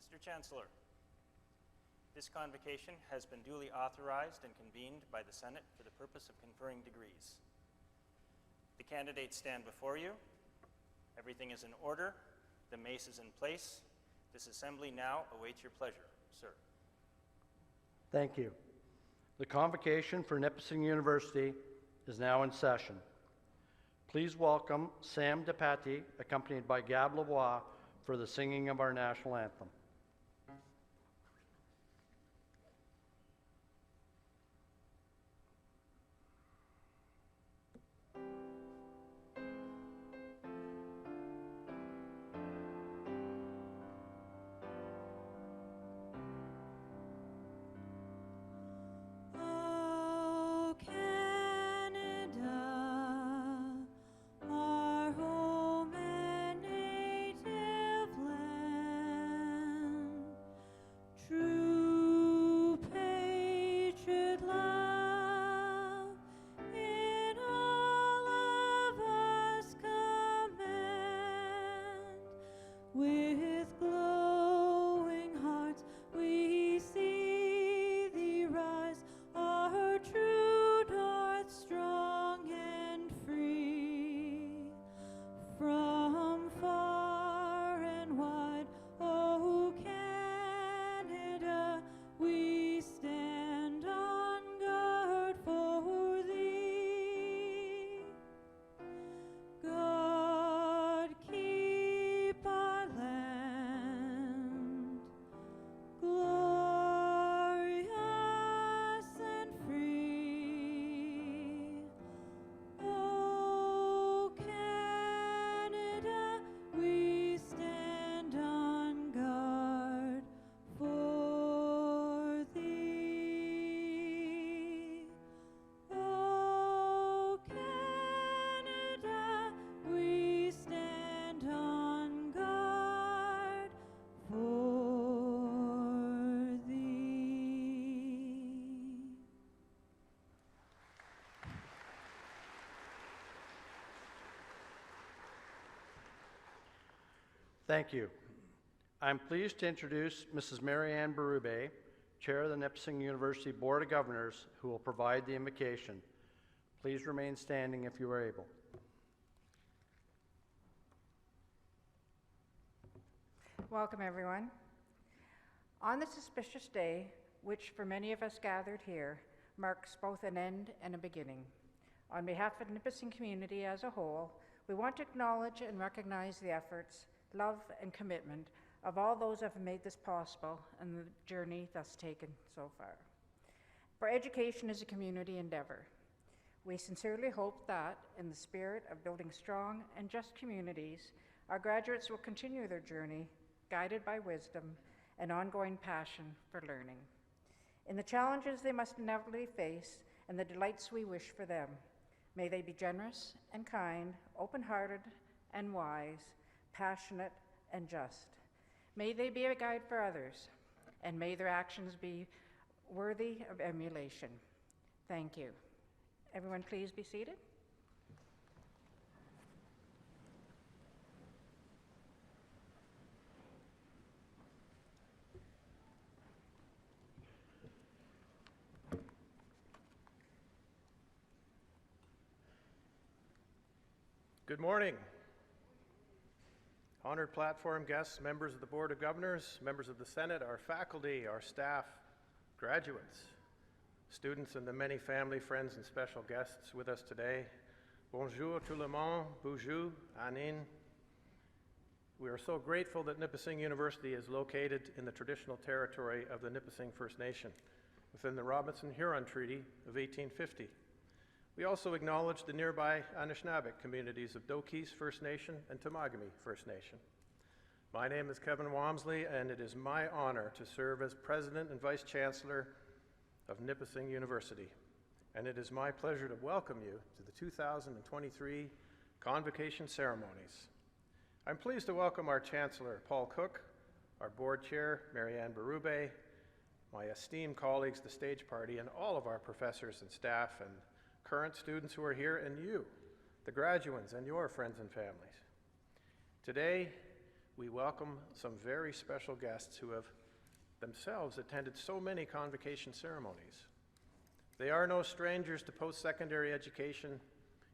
Mr. Chancellor, this convocation has been duly authorized and convened by the Senate for the purpose of conferring degrees. The candidates stand before you. Everything is in order. The mace is in place. This assembly now awaits your pleasure, sir. Thank you. The convocation for Nipissing University is now in session. Please welcome Sam DePatie, accompanied by Gab Lavoie, for the singing of our national anthem. Thank you. I'm pleased to introduce Mrs. Mary Ann Berube, Chair of the Nipissing University Board of Governors, who will provide the invocation. Please remain standing if you are able. Welcome, everyone. On this auspicious day, which for many of us gathered here, marks both an end and a beginning. On behalf of the Nipissing community as a whole, we want to acknowledge and recognize the efforts, love, and commitment of all those who have made this possible and the journey thus taken so far. For education is a community endeavor. We sincerely hope that, in the spirit of building strong and just communities, our graduates will continue their journey, guided by wisdom and ongoing passion for learning. In the challenges they must inevitably face and the delights we wish for them, may they be generous and kind, open-hearted and wise, passionate and just. May they be a guide for others, and may their actions be worthy of emulation. Thank you. Everyone, please be seated. Good morning. Honored platform guests, members of the Board of Governors, members of the Senate, our faculty, our staff, graduates, students, and the many family, friends, and special guests with us today. Bonjour tout le monde, bonjour, Anin. We are so grateful that Nipissing University is located in the traditional territory of the Nipissing First Nation within the Robinson-Huron Treaty of 1850. We also acknowledge the nearby Anishinaabe communities of Doki's First Nation and Temagami First Nation. My name is Kevin Walmsley, and it is my honor to serve as President and Vice Chancellor of Nipissing University. And it is my pleasure to welcome you to the 2023 Convocation ceremonies. I'm pleased to welcome our Chancellor, Paul Cook, our Board Chair, Mary Ann Berube, my esteemed colleagues, the Stage Party, and all of our professors and staff and current students who are here, and you, the graduates, and your friends and families. Today, we welcome some very special guests who have themselves attended so many convocation ceremonies. They are no strangers to post-secondary education.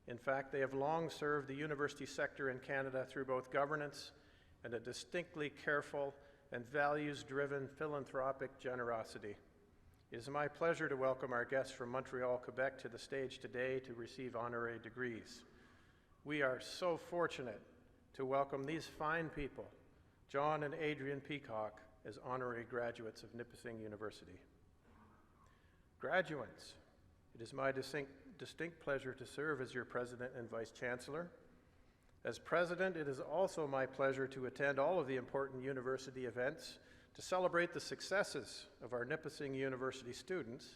In fact, they have long served the university sector in Canada through both governance and a distinctly careful and values-driven philanthropic generosity. It is my pleasure to welcome our guests from Montreal, Quebec to the stage today to receive honorary degrees. We are so fortunate to welcome these fine people, John and Adrian Peacock, as honorary graduates of Nipissing University. Graduates, it is my distinct pleasure to serve as your President and Vice Chancellor. As President, it is also my pleasure to attend all of the important university events to celebrate the successes of our Nipissing University students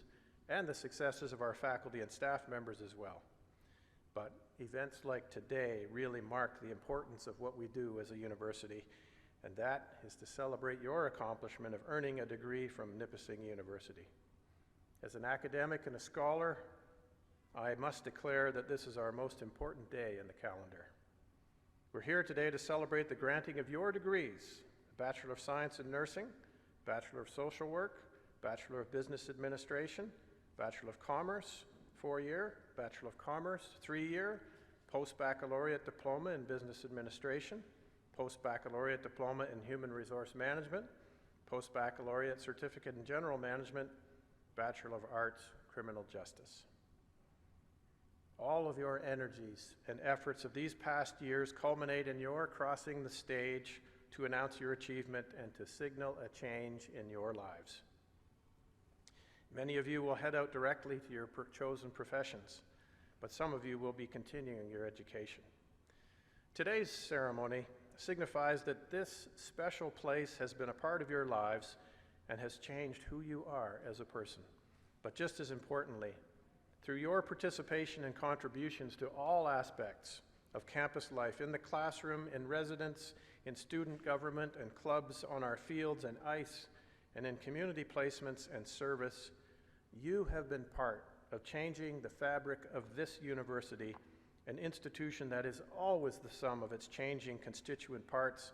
and the successes of our faculty and staff members as well. But events like today really mark the importance of what we do as a university, and that is to celebrate your accomplishment of earning a degree from Nipissing University. As an academic and a scholar, I must declare that this is our most important day in the calendar. We're here today to celebrate the granting of your degrees: Bachelor of Science in Nursing, Bachelor of Social Work, Bachelor of Business Administration, Bachelor of Commerce, 4-year, Bachelor of Commerce, 3-year, Post-Baccalaureate Diploma in Business Administration, Post-Baccalaureate Diploma in Human Resource Management, Post-Baccalaureate Certificate in General Management, Bachelor of Arts, Criminal Justice. All of your energies and efforts of these past years culminate in your crossing the stage to announce your achievement and to signal a change in your lives. Many of you will head out directly to your chosen professions, but some of you will be continuing your education. Today's ceremony signifies that this special place has been a part of your lives and has changed who you are as a person. But just as importantly, through your participation and contributions to all aspects of campus life, in the classroom, in residence, in student government and clubs, on our fields and ice, and in community placements and service, you have been part of changing the fabric of this university, an institution that is always the sum of its changing constituent parts,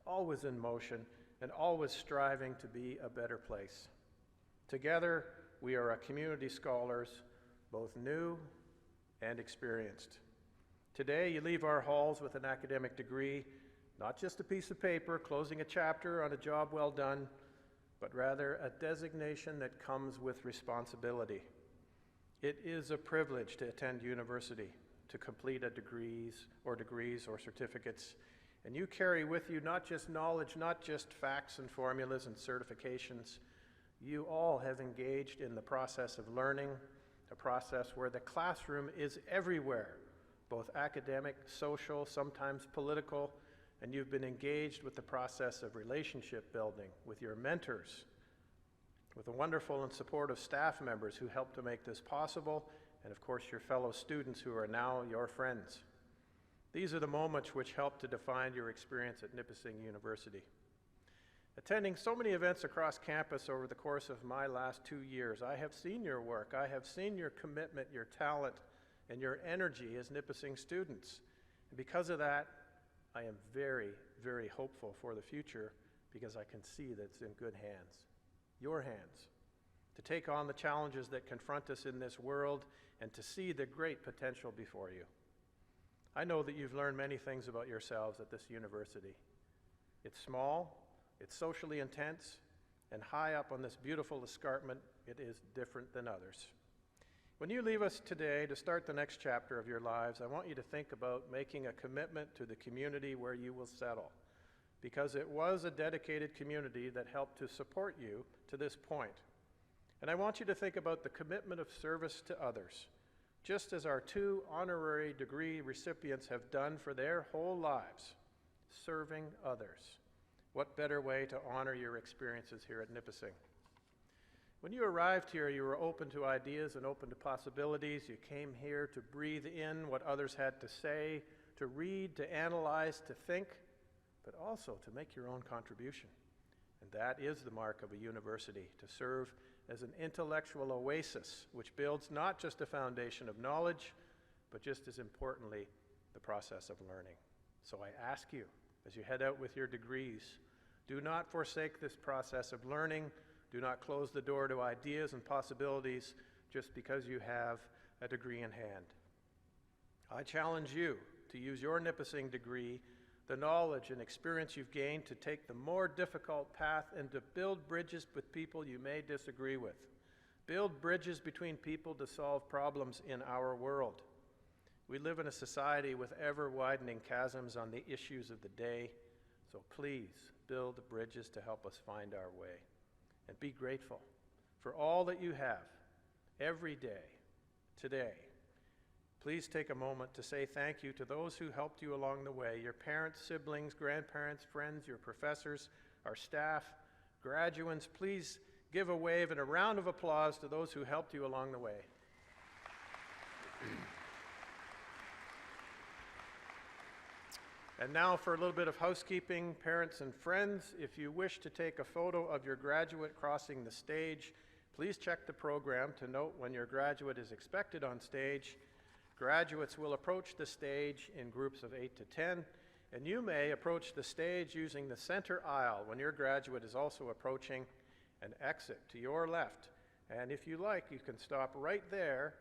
always in motion, and always striving to be a better place. Together, we are a community scholars, both new and experienced. Today, you leave our halls with an academic degree, not just a piece of paper closing a chapter on a job well done, but rather a designation that comes with responsibility. It is a privilege to attend university, to complete a degrees or certificates, and you carry with you not just knowledge, not just facts and formulas and certifications. You all have engaged in the process of learning, a process where the classroom is everywhere, both academic, social, sometimes political, and you've been engaged with the process of relationship building with your mentors, with the wonderful and supportive staff members who help to make this possible, and of course your fellow students who are now your friends. These are the moments which help to define your experience at Nipissing University. Attending so many events across campus over the course of my last 2 years, I have seen your work, I have seen your commitment, your talent, and your energy as Nipissing students. And because of that, I am very, very hopeful for the future, because I can see that it's in good hands, your hands, to take on the challenges that confront us in this world and to see the great potential before you. I know that you've learned many things about yourselves at this university. It's small, it's socially intense, and high up on this beautiful escarpment, it is different than others. When you leave us today to start the next chapter of your lives, I want you to think about making a commitment to the community where you will settle, because it was a dedicated community that helped to support you to this point. And I want you to think about the commitment of service to others, just as our 2 honorary degree recipients have done for their whole lives, serving others. What better way to honor your experiences here at Nipissing? When you arrived here, you were open to ideas and open to possibilities. You came here to breathe in what others had to say, to read, to analyze, to think, but also to make your own contribution. And that is the mark of a university, to serve as an intellectual oasis, which builds not just a foundation of knowledge, but just as importantly, the process of learning. So I ask you, as you head out with your degrees. Do not forsake this process of learning. Do not close the door to ideas and possibilities just because you have a degree in hand. I challenge you to use your Nipissing degree, the knowledge and experience you've gained, to take the more difficult path and to build bridges with people you may disagree with. Build bridges between people to solve problems in our world. We live in a society with ever-widening chasms on the issues of the day, so please build bridges to help us find our way. And be grateful for all that you have every day, today. Please take a moment to say thank you to those who helped you along the way, your parents, siblings, grandparents, friends, your professors, our staff, graduates. Please give a wave and a round of applause to those who helped you along the way. And now for a little bit of housekeeping. Parents and friends, if you wish to take a photo of your graduate crossing the stage, please check the program to note when your graduate is expected on stage. Graduates will approach the stage in groups of 8 to 10, and you may approach the stage using the center aisle when your graduate is also approaching, and exit to your left. And if you like, you can stop right there.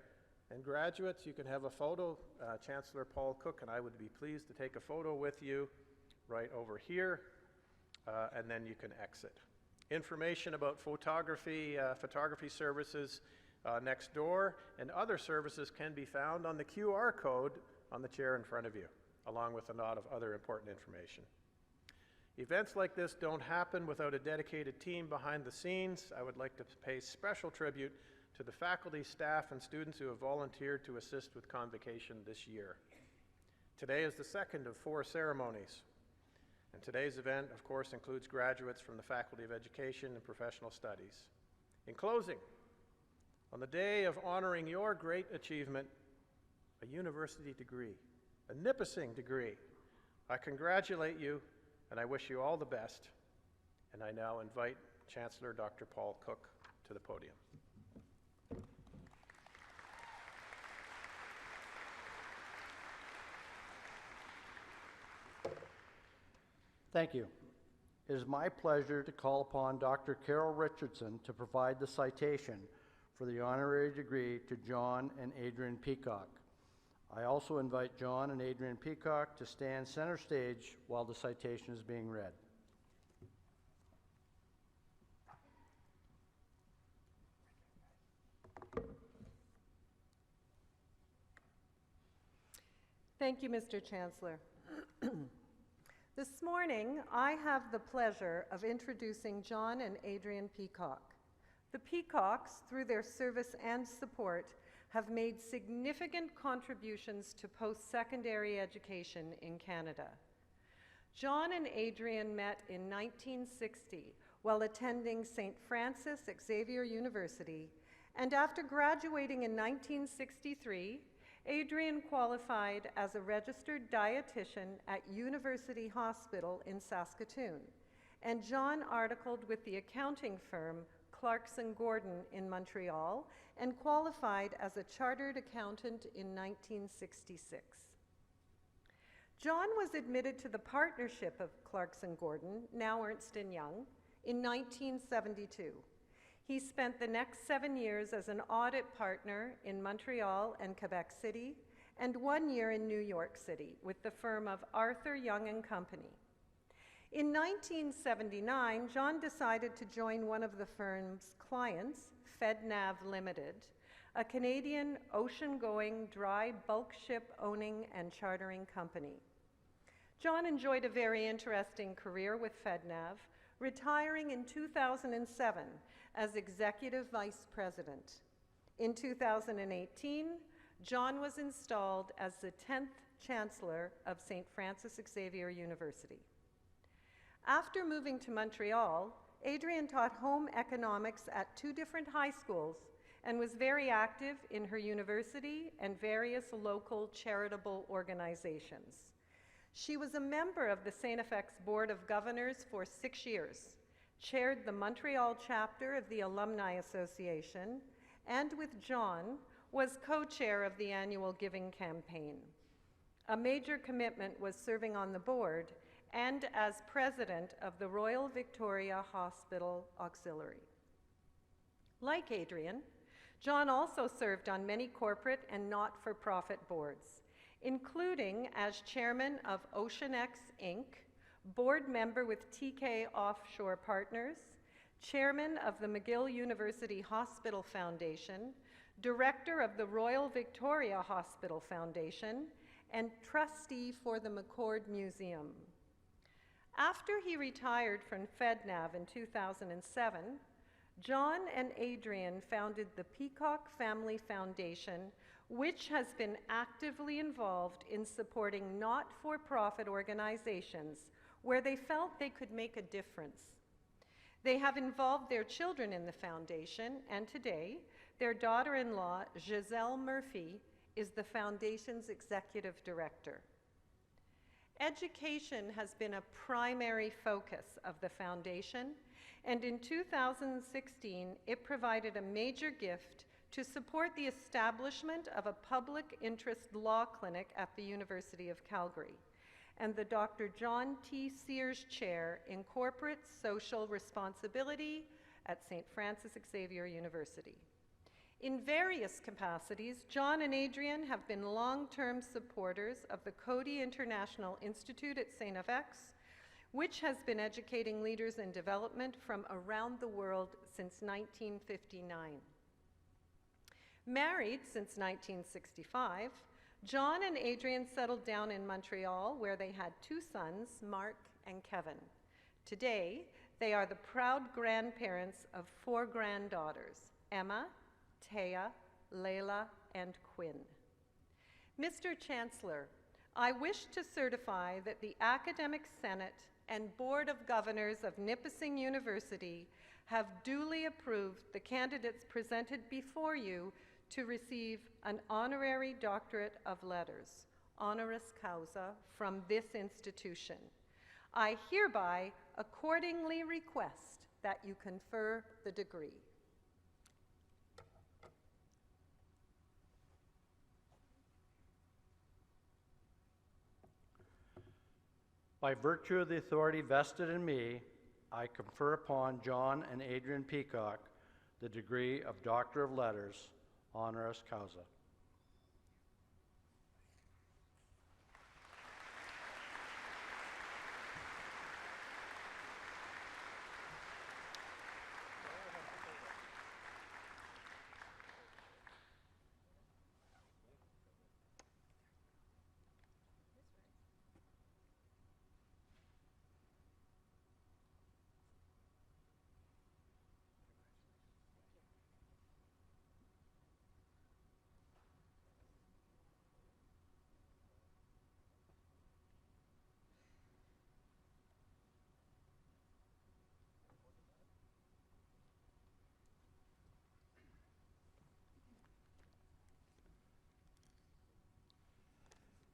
And graduates, you can have a photo. Chancellor Paul Cook and I would be pleased to take a photo with you right over here, and then you can exit. Information about photography services next door, and other services can be found on the QR code on the chair in front of you, along with a lot of other important information. Events like this don't happen without a dedicated team behind the scenes. I would like to pay special tribute to the faculty, staff, and students who have volunteered to assist with Convocation this year. Today is the second of 4 ceremonies, and today's event, of course, includes graduates from the Faculty of Education and Professional Studies. In closing, on the day of honoring your great achievement, a university degree, a Nipissing degree, I congratulate you and I wish you all the best. And I now invite Chancellor Dr. Paul Cook to the podium. Thank you. It is my pleasure to call upon Dr. Carol Richardson to provide the citation for the honorary degree to John and Adrian Peacock. I also invite John and Adrian Peacock to stand center stage while the citation is being read. Thank you, Mr. Chancellor. This morning, I have the pleasure of introducing John and Adrian Peacock. The Peacocks, through their service and support, have made significant contributions to post-secondary education in Canada. John and Adrian met in 1960 while attending St. Francis Xavier University, and after graduating in 1963, Adrian qualified as a registered dietitian at University Hospital in Saskatoon, and John articled with the accounting firm Clarkson Gordon in Montreal and qualified as a chartered accountant in 1966. John was admitted to the partnership of Clarkson Gordon, now Ernst & Young, in 1972. He spent the next 7 years as an audit partner in Montreal and Quebec City, and 1 year in New York City with the firm of Arthur Young & Company. In 1979, John decided to join one of the firm's clients, FedNav Limited, a Canadian ocean-going dry bulk ship owning and chartering company. John enjoyed a very interesting career with FedNav, retiring in 2007 as Executive Vice President. In 2018, John was installed as the 10th Chancellor of St. Francis Xavier University. After moving to Montreal, Adrian taught home economics at 2 different high schools and was very active in her university and various local charitable organizations. She was a member of the St. FX Board of Governors for 6 years, chaired the Montreal chapter of the Alumni Association, and with John, was co-chair of the annual giving campaign. A major commitment was serving on the board, and as president of the Royal Victoria Hospital Auxiliary. Like Adrian, John also served on many corporate and not-for-profit boards, including as chairman of OceanX Inc., board member with TK Offshore Partners, chairman of the McGill University Hospital Foundation, director of the Royal Victoria Hospital Foundation, and trustee for the McCord Museum. After he retired from FedNav in 2007, John and Adrian founded the Peacock Family Foundation, which has been actively involved in supporting not-for-profit organizations where they felt they could make a difference. They have involved their children in the foundation, and today, their daughter-in-law, Giselle Murphy, is the foundation's executive director. Education has been a primary focus of the foundation, and in 2016, it provided a major gift to support the establishment of a public interest law clinic at the University of Calgary and the Dr. John T. Sears Chair in Corporate Social Responsibility at St. Francis Xavier University. In various capacities, John and Adrian have been long-term supporters of the Coady International Institute at St. FX, which has been educating leaders in development from around the world since 1959. Married since 1965, John and Adrian settled down in Montreal, where they had 2 sons, Mark and Kevin. Today, they are the proud grandparents of 4 granddaughters, Emma, Taya, Layla, and Quinn. Mr. Chancellor, I wish to certify that the Academic Senate and Board of Governors of Nipissing University have duly approved the candidates presented before you to receive an honorary doctorate of letters, honoris causa, from this institution. I hereby accordingly request that you confer the degree. By virtue of the authority vested in me, I confer upon John and Adrian Peacock the degree of Doctor of Letters, honoris causa.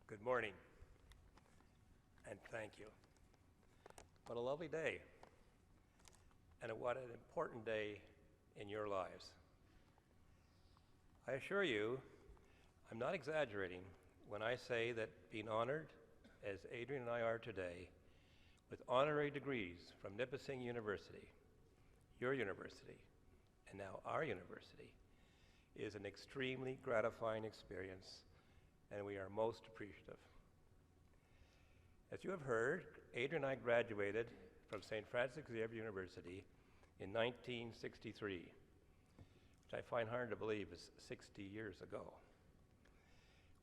Good morning, and thank you. What a lovely day, and what an important day in your lives. I assure you, I'm not exaggerating when I say that being honored, as Adrian and I are today, with honorary degrees from Nipissing University, your university, and now our university, is an extremely gratifying experience, and we are most appreciative. As you have heard, Adrian and I graduated from St. Francis Xavier University in 1963, which I find hard to believe is 60 years ago.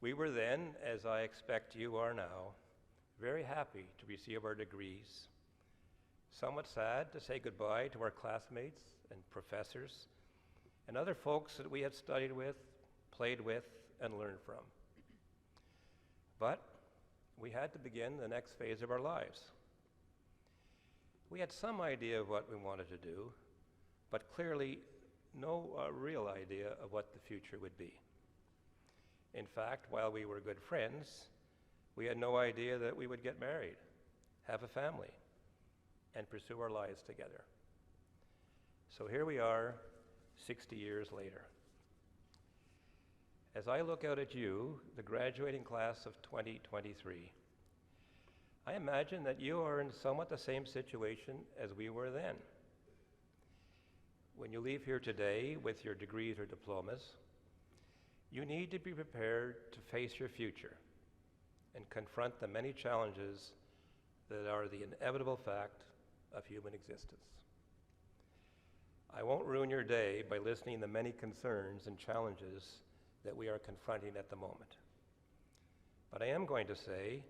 We were then, as I expect you are now, very happy to receive our degrees, somewhat sad to say goodbye to our classmates and professors and other folks that we had studied with, played with, and learned from. But we had to begin the next phase of our lives. We had some idea of what we wanted to do, but clearly no real idea of what the future would be. In fact, while we were good friends, we had no idea that we would get married, have a family, and pursue our lives together. So here we are, 60 years later. As I look out at you, the graduating class of 2023, I imagine that you are in somewhat the same situation as we were then. When you leave here today with your degrees or diplomas, you need to be prepared to face your future and confront the many challenges that are the inevitable fact of human existence. I won't ruin your day by listing the many concerns and challenges that we are confronting at the moment. But I am going to say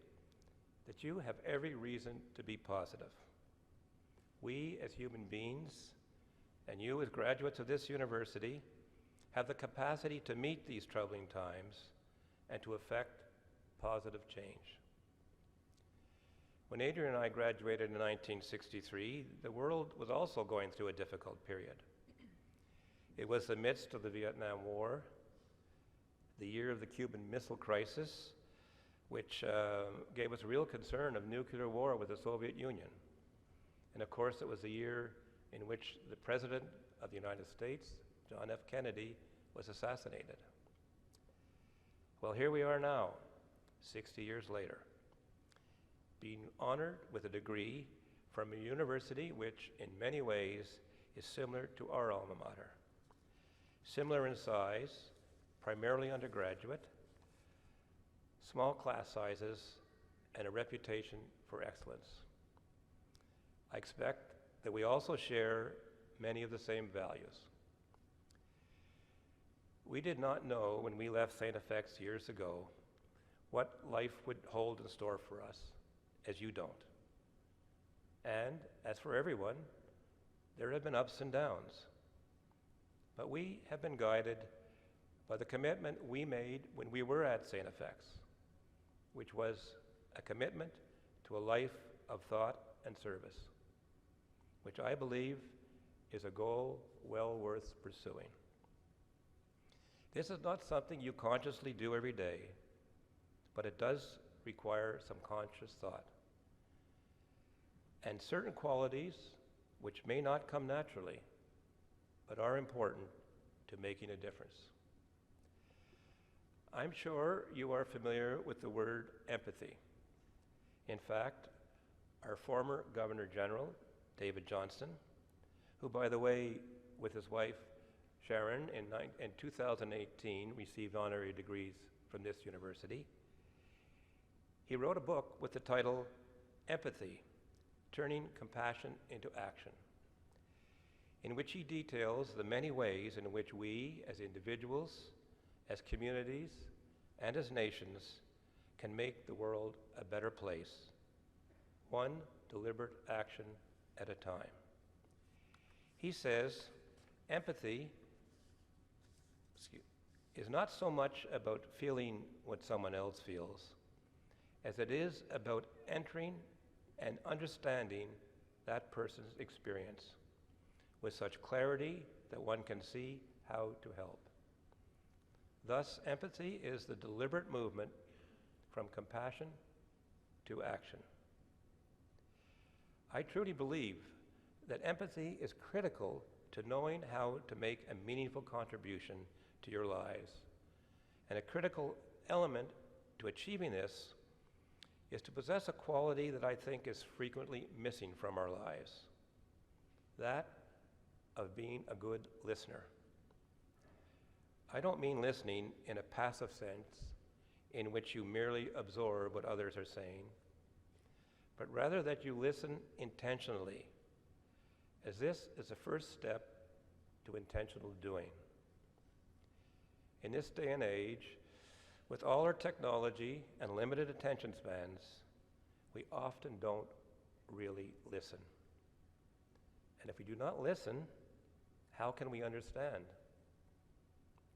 that you have every reason to be positive. We as human beings, and you as graduates of this university, have the capacity to meet these troubling times and to effect positive change. When Adrian and I graduated in 1963, the world was also going through a difficult period. It was the midst of the Vietnam War, the year of the Cuban Missile Crisis, which gave us real concern of nuclear war with the Soviet Union. And of course, it was the year in which the President of the United States, John F. Kennedy, was assassinated. Well, here we are now, 60 years later, being honored with a degree from a university which in many ways is similar to our alma mater. Similar in size, primarily undergraduate, small class sizes, and a reputation for excellence. I expect that we also share many of the same values. We did not know when we left St. FX years ago what life would hold in store for us, as you don't. And as for everyone, there have been ups and downs. But we have been guided by the commitment we made when we were at St. FX, which was a commitment to a life of thought and service, which I believe is a goal well worth pursuing. This is not something you consciously do every day, but it does require some conscious thought. And certain qualities which may not come naturally, but are important to making a difference. I'm sure you are familiar with the word empathy. In fact, our former Governor General, David Johnston, who, by the way, with his wife Sharon in 2018 received honorary degrees from this university, he wrote a book with the title Empathy, Turning Compassion into Action, in which he details the many ways in which we as individuals, as communities, and as nations can make the world a better place, one deliberate action at a time. He says, empathy is not so much about feeling what someone else feels as it is about entering and understanding that person's experience with such clarity that one can see how to help. Thus, empathy is the deliberate movement from compassion to action. I truly believe that empathy is critical to knowing how to make a meaningful contribution to your lives. And a critical element to achieving this is to possess a quality that I think is frequently missing from our lives, that of being a good listener. I don't mean listening in a passive sense in which you merely absorb what others are saying, but rather that you listen intentionally, as this is the first step to intentional doing. In this day and age, with all our technology and limited attention spans, we often don't really listen. And if we do not listen, how can we understand?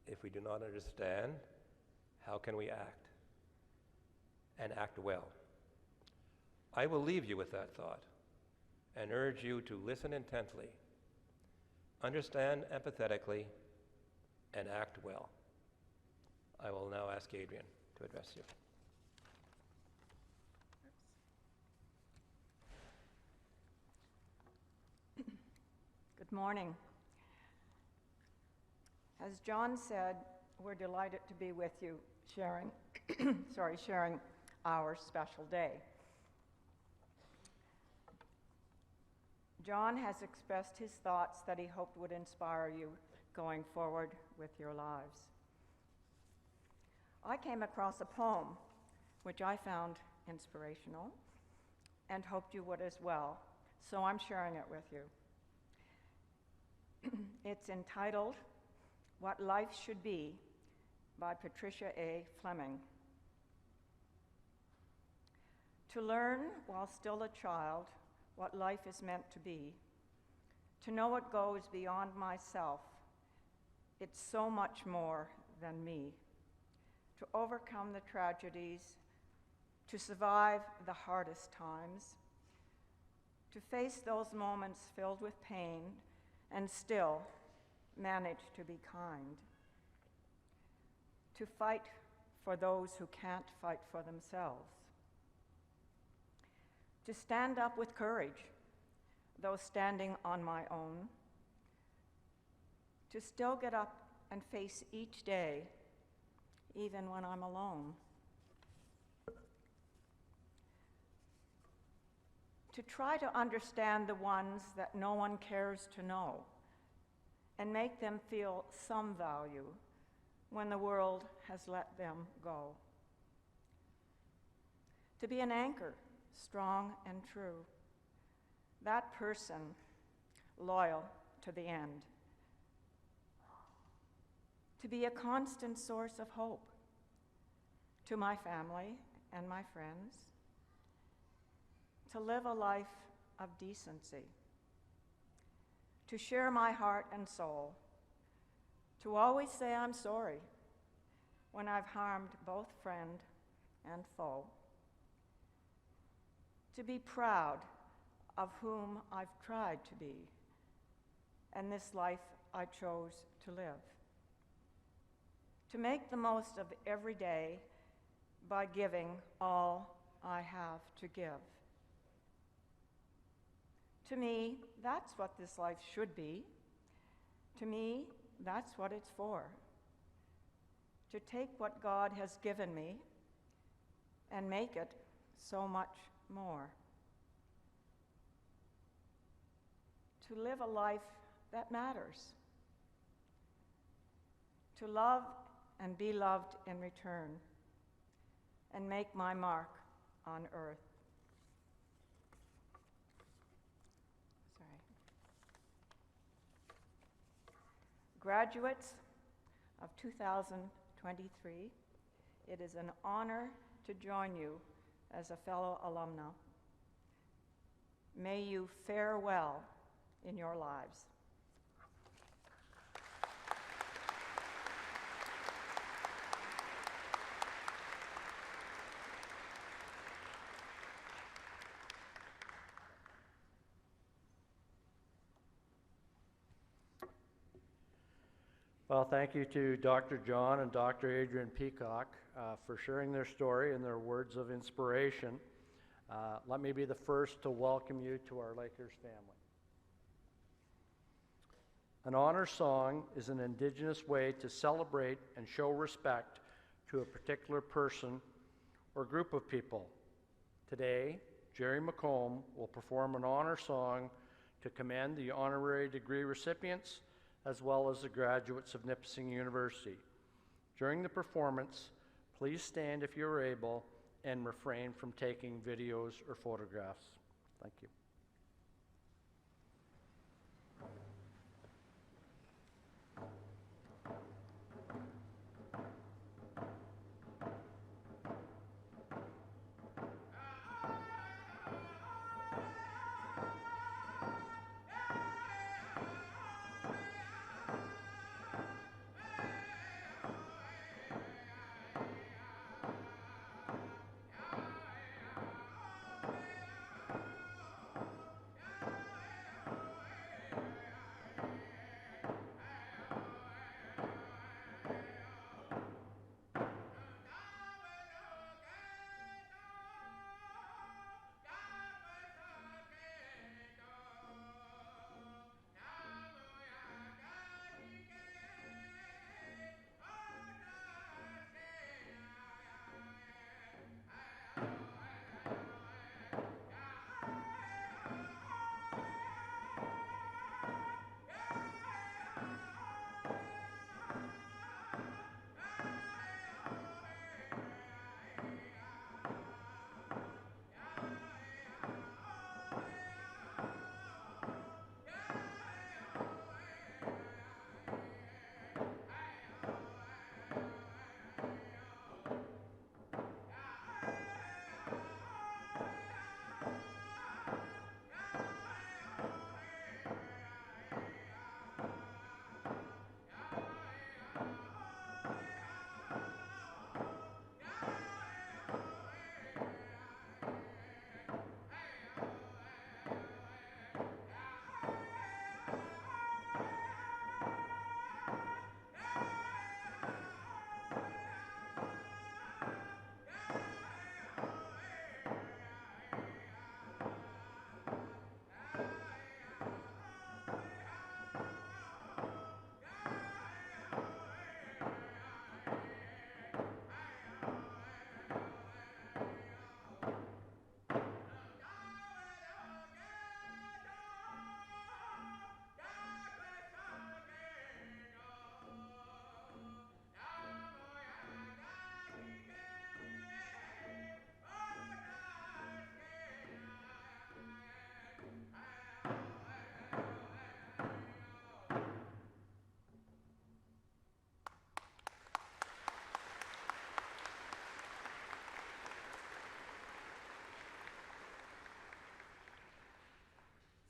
If we do not understand, how can we act? And act well. I will leave you with that thought and urge you to listen intently, understand empathetically, and act well. I will now ask Adrian to address you. Good morning. As John said, we're delighted to be with you sharing, sharing our special day. John has expressed his thoughts that he hoped would inspire you going forward with your lives. I came across a poem which I found inspirational and hoped you would as well, so I'm sharing it with you. It's entitled, What Life Should Be, by Patricia A. Fleming. To learn while still a child what life is meant to be, to know it goes beyond myself, it's so much more than me, to overcome the tragedies, to survive the hardest times, to face those moments filled with pain and still manage to be kind, to fight for those who can't fight for themselves, to stand up with courage, though standing on my own, to still get up and face each day, even when I'm alone, to try to understand the ones that no one cares to know and make them feel some value when the world has let them go, to be an anchor, strong and true, that person loyal to the end, to be a constant source of hope to my family and my friends, to live a life of decency, to share my heart and soul, to always say I'm sorry when I've harmed both friend and foe, to be proud of whom I've tried to be, and this life I chose to live, to make the most of every day by giving all I have to give. To me, that's what this life should be. To me, that's what it's for. To take what God has given me and make it so much more. To live a life that matters. To love and be loved in return, and make my mark on earth. Graduates of 2023, it is an honor to join you as a fellow alumna. May you fare well in your lives. Well, thank you to Dr. John and Dr. Adrian Peacock for sharing their story and their words of inspiration. Let me be the first to welcome you to our Lakers family. An honor song is an Indigenous way to celebrate and show respect to a particular person or group of people. Today, Jerry McComb will perform an honor song to commend the honorary degree recipients as well as the graduates of Nipissing University. During the performance, please stand if you're able and refrain from taking videos or photographs. Thank you.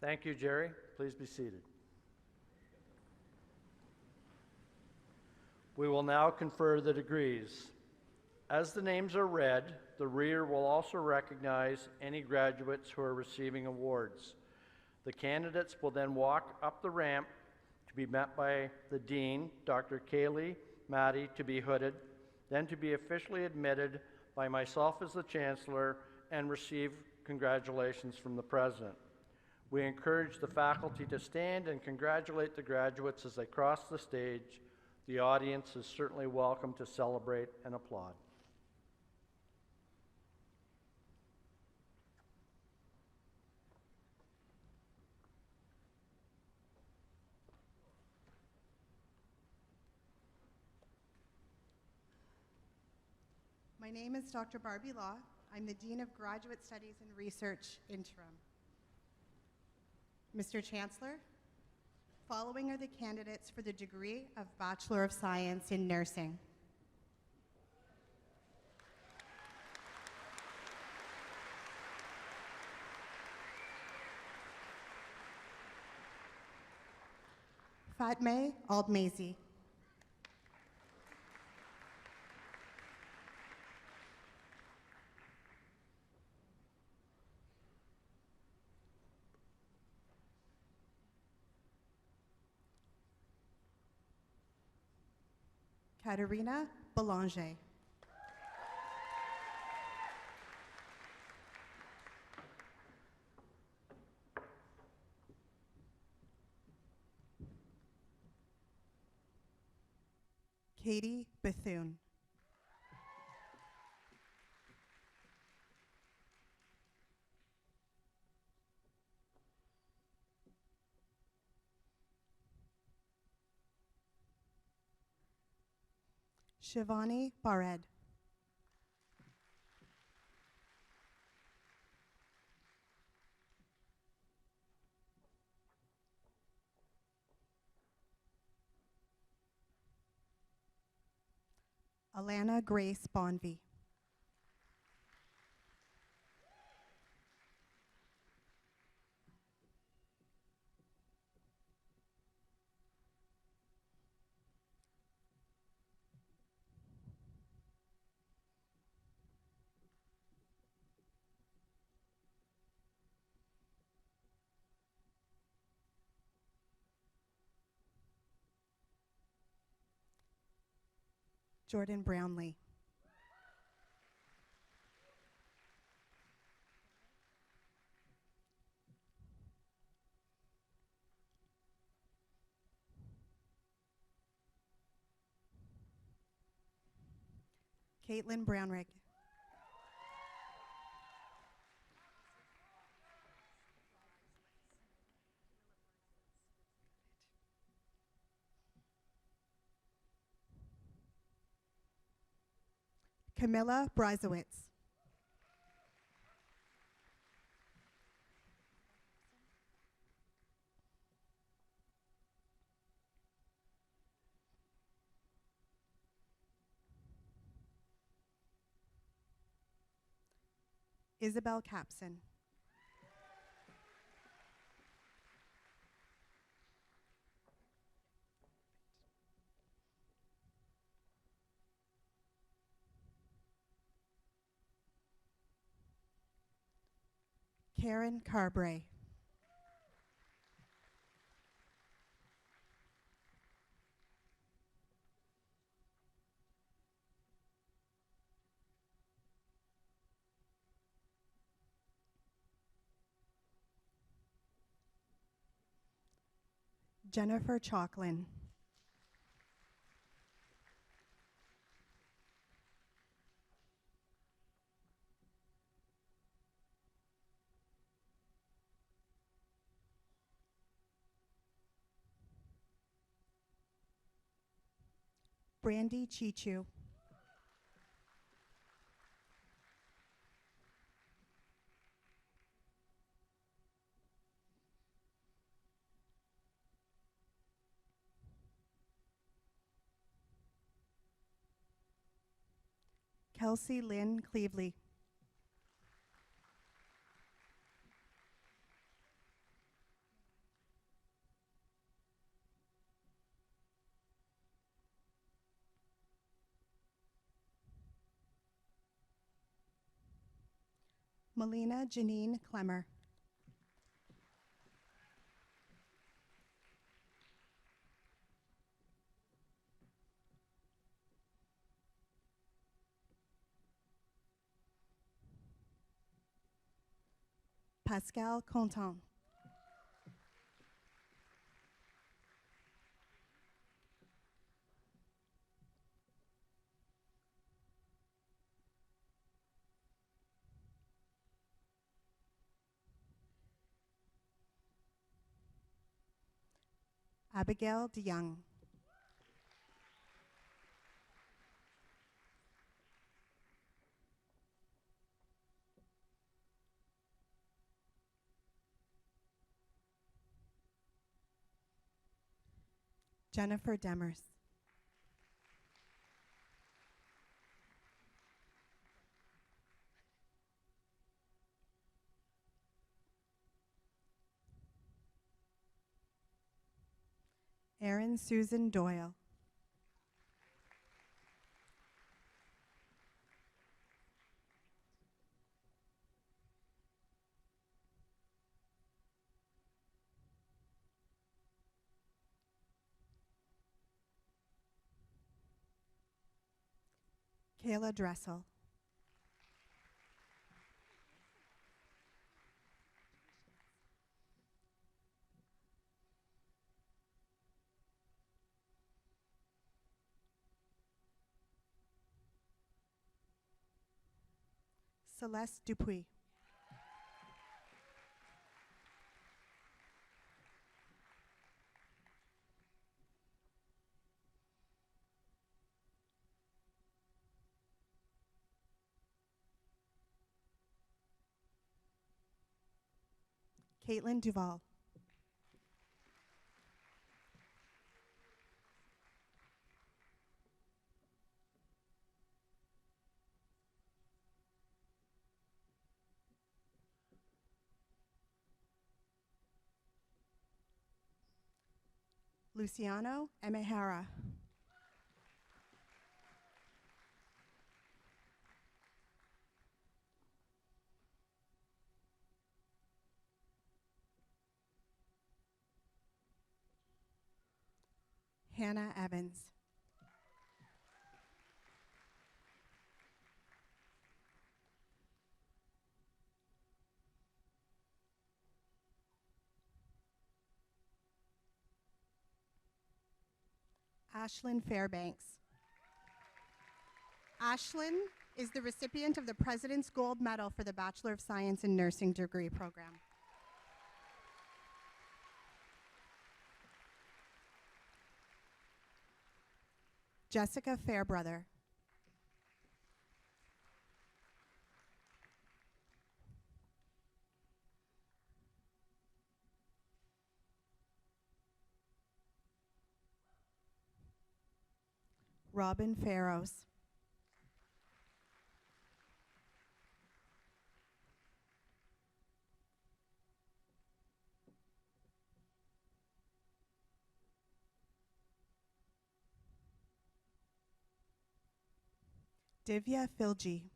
Thank you, Jerry. Please be seated. We will now confer the degrees. As the names are read, the reader will also recognize any graduates who are receiving awards. The candidates will then walk up the ramp to be met by the Dean, Dr. Kaylee Maddie, to be hooded, then to be officially admitted by myself as the Chancellor and receive congratulations from the President. We encourage the faculty to stand and congratulate the graduates as they cross the stage. The audience is certainly welcome to celebrate and applaud. My name is Dr. Barbie Law. I'm the Dean of Graduate Studies and Research Interim. Mr. Chancellor, following are the candidates for the degree of Bachelor of Science in Nursing. Fatme Aldmazy. Katerina Belanger. Katie Bethune. Shivani Bared. Alana Grace Bonvie. Jordan Brownlee. Caitlin Brownrigg. Camilla Brizowitz. Isabel Capson. Karen Carbray. Jennifer Chalklin. Brandy Chichu. Kelsey Lynn Cleveley. Melina Janine Clemmer. Pascal Contant. Abigail DeYoung. Jennifer Demers. Erin Susan Doyle. Kayla Dressel. Celeste Dupuis. Caitlin Duval. Luciano Emehara. Hannah Evans. Ashlyn Fairbanks. Ashlyn is the recipient of the President's Gold Medal for the Bachelor of Science in Nursing degree program. Jessica Fairbrother. Robin Farrows. Divya Filji.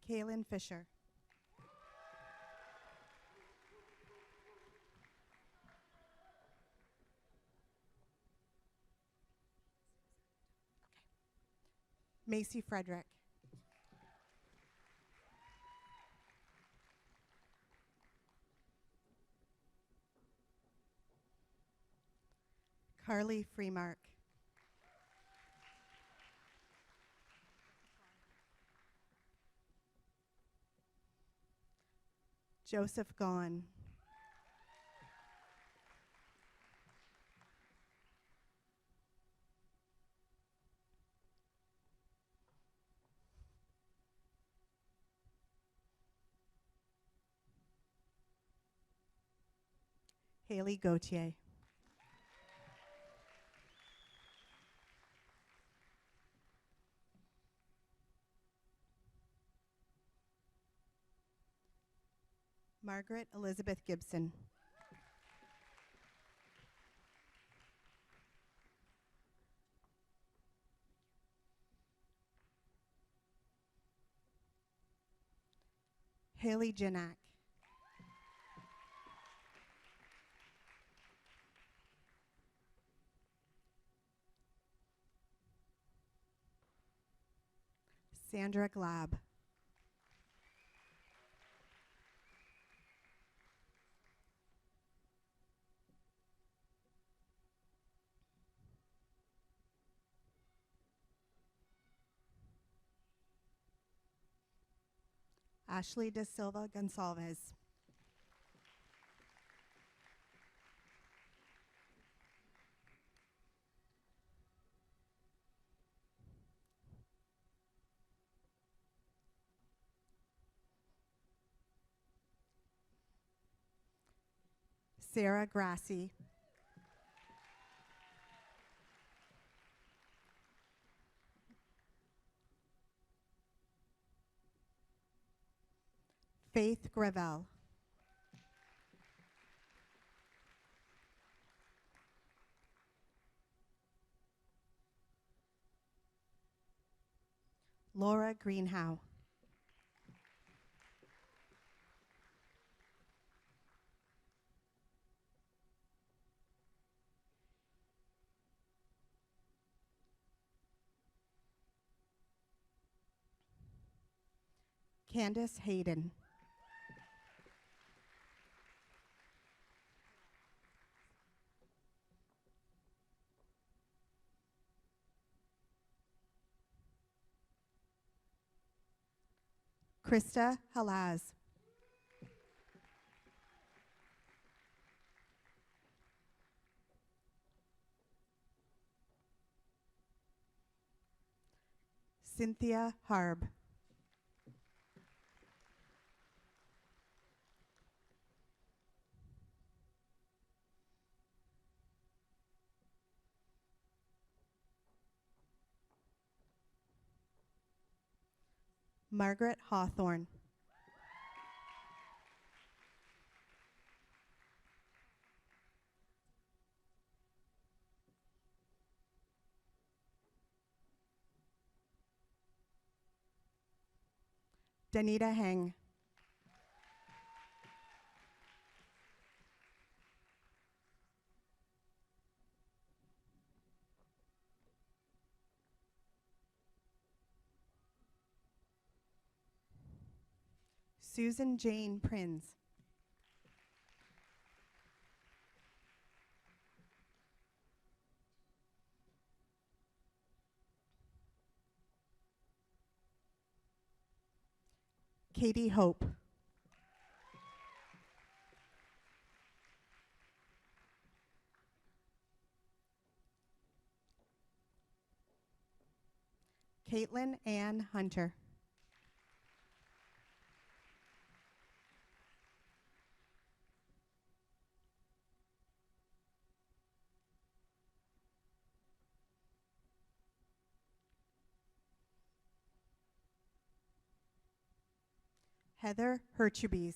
Kaylin Fisher. Macy Frederick. Carly Freemark. Joseph Gaughan. Haley Gauthier. Margaret Elizabeth Gibson. Haley Janak. Sandra Glab. Ashley De Silva Gonsalves. Sarah Grassi. Faith Gravel. Laura Greenhow. Candace Hayden. Krista Halaz. Cynthia Harb. Margaret Hawthorne. Danita Heng. Susan Jane Prinz. Katie Hope. Caitlin Ann Hunter. Heather Herchubes.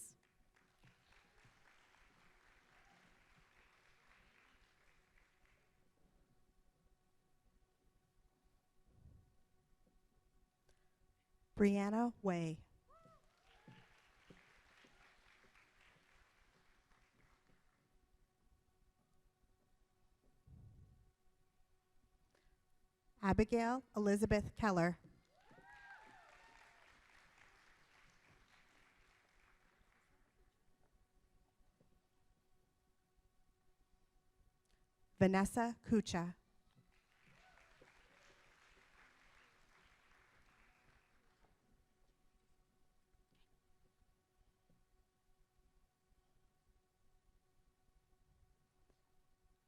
Brianna Way. Abigail Elizabeth Keller. Vanessa Kucha.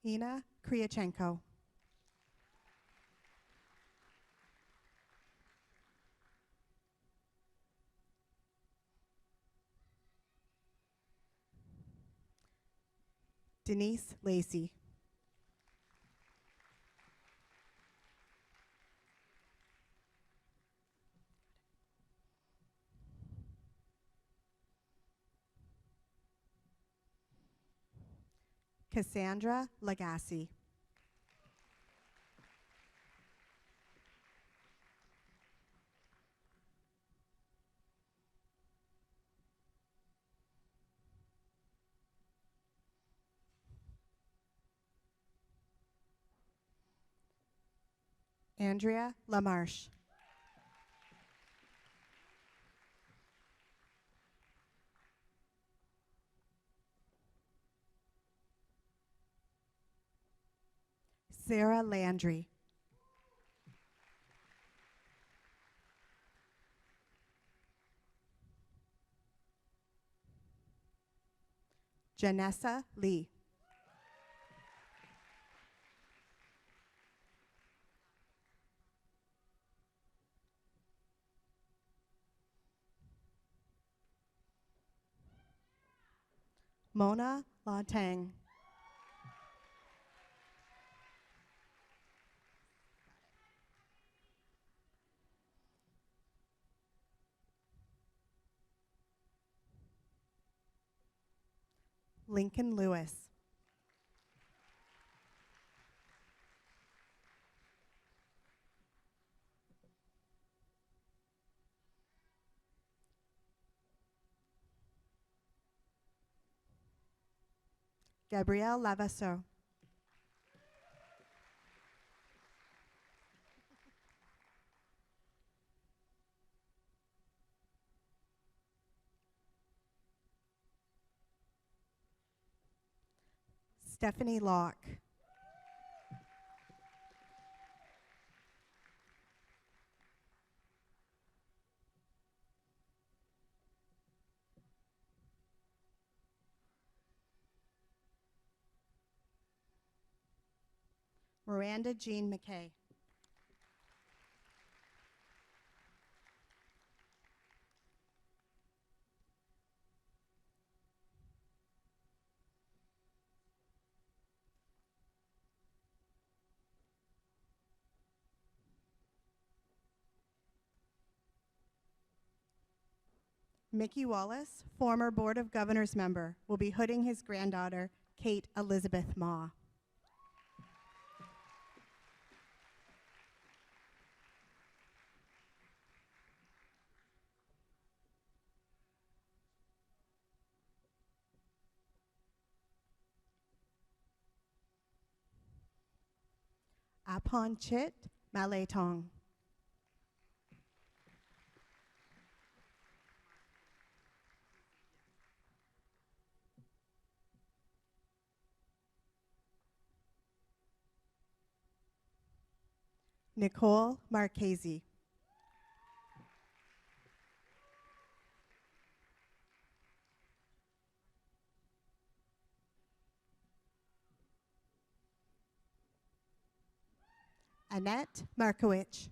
Ina Kryachenko. Denise Lacey. Cassandra Lagasse. Andrea LaMarche. Sarah Landry. Janessa Lee. Mona Latang. Lincoln Lewis. Gabrielle Lavasso. Stephanie Locke. Miranda Jean McKay. Mickey Wallace, former Board of Governors member, will be hooding his granddaughter, Kate Elizabeth Ma. Aponchit Maletong. Nicole Marchese. Annette Markowicz.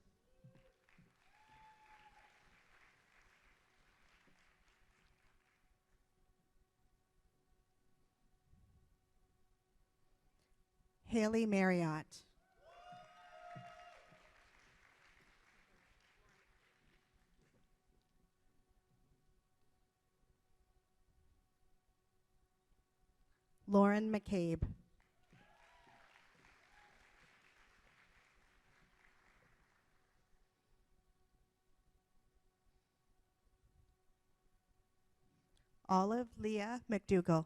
Haley Marriott. Lauren McCabe. Olive Leah McDougall.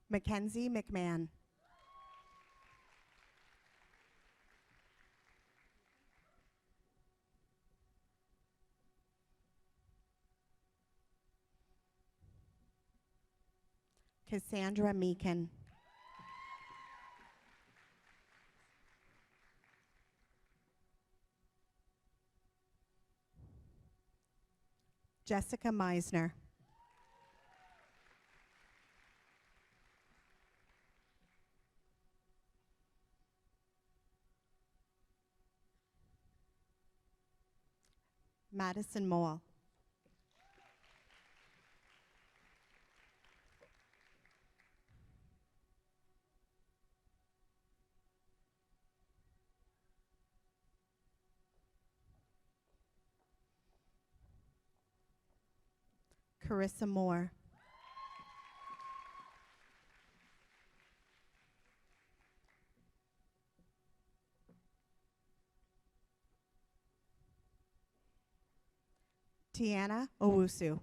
Mackenzie McMahon. Cassandra Meekin. Jessica Meisner. Madison Mole. Carissa Moore. Tiana Owusu.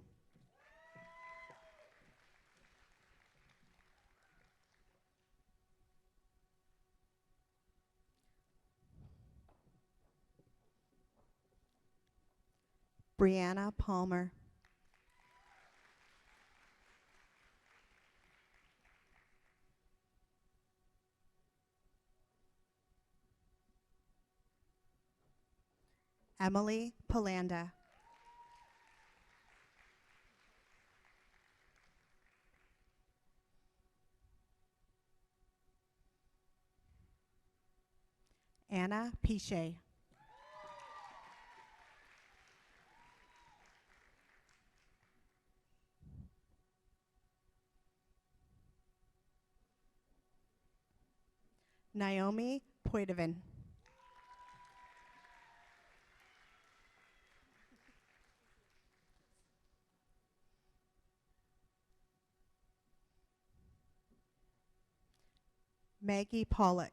Brianna Palmer. Emily Polanda. Anna Piche. Naomi Poitevin. Maggie Pollock.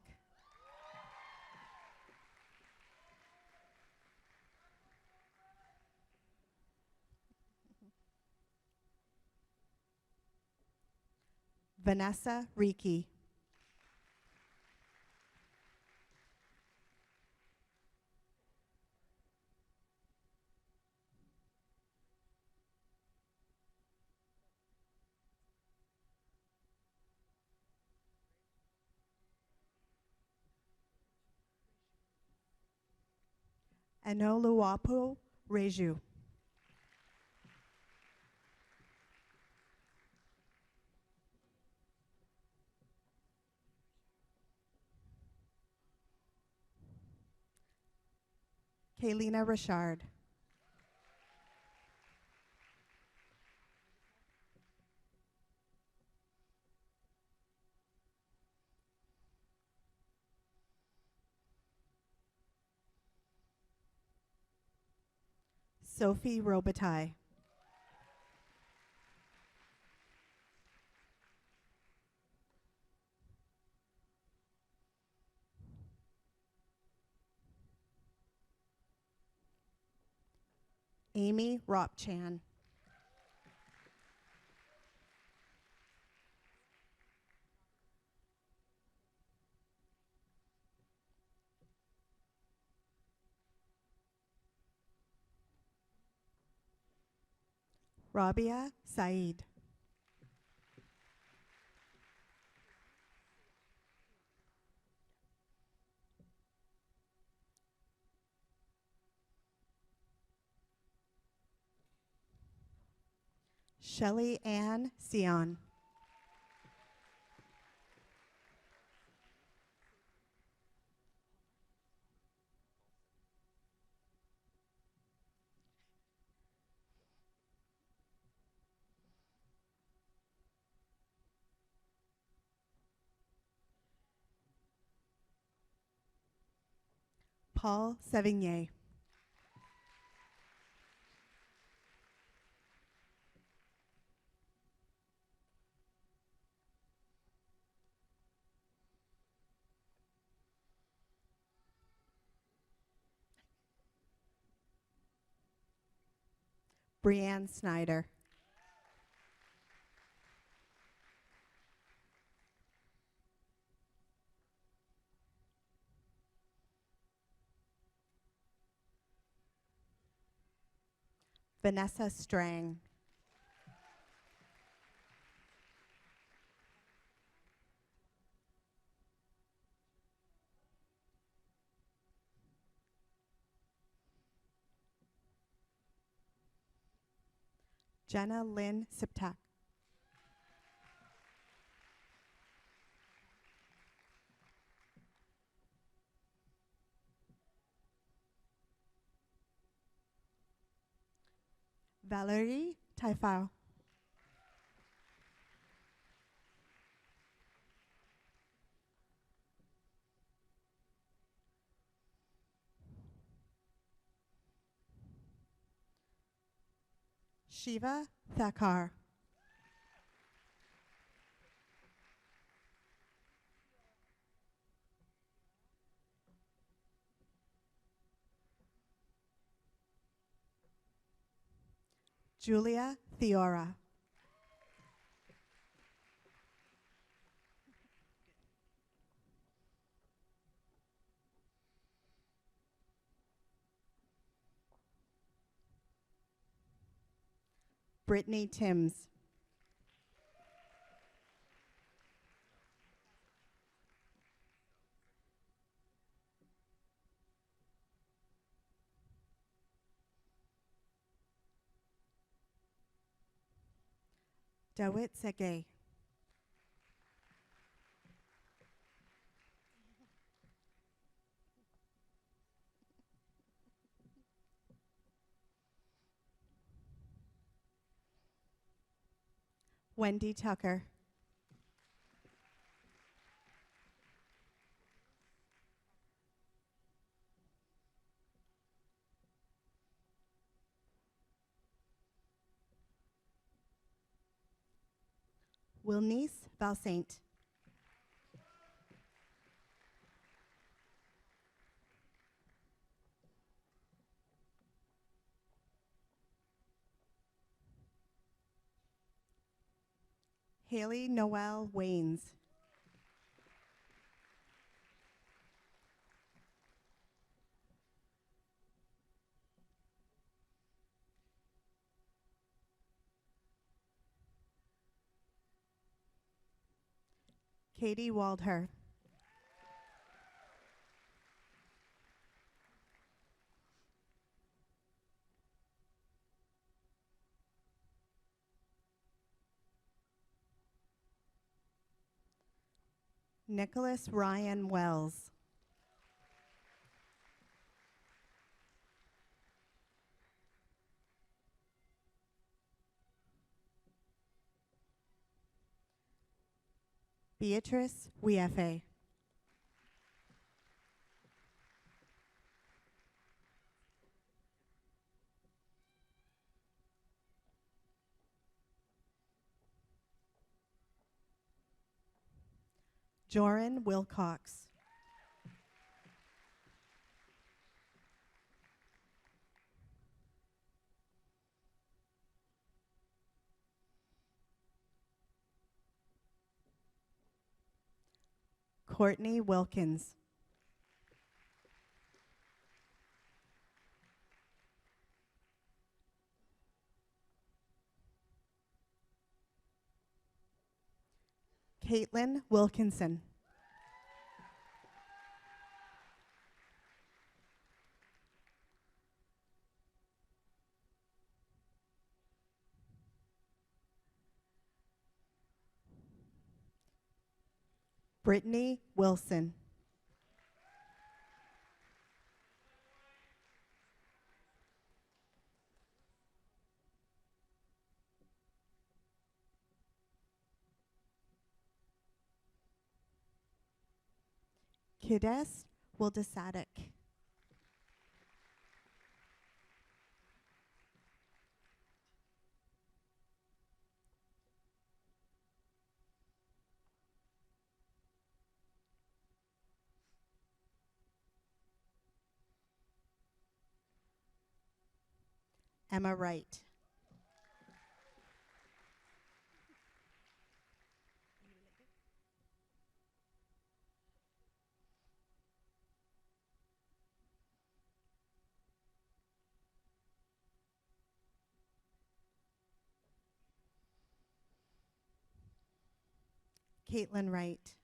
Vanessa Reiki. Anoluwapu Reju. Kaylina Richard. Sophie Robitaille. Amy Ropchan. Rabia Saeed. Shelley Ann Sion. Paul Sevigny. Brianne Snyder. Vanessa Strang. Jenna Lynn Siptak. Valerie Taifao. Shiva Thakkar. Julia Theora. Brittany Timms. Dawit Segay. Wendy Tucker. Wilnice Valsaint. Haley Noel Waynes. Katie Waldher. Nicholas Ryan Wells. Beatrice Wiefe. Joran Wilcox. Courtney Wilkins. Caitlin Wilkinson. Brittany Wilson. Kides Wildesadek. Emma Wright. Caitlin Wright.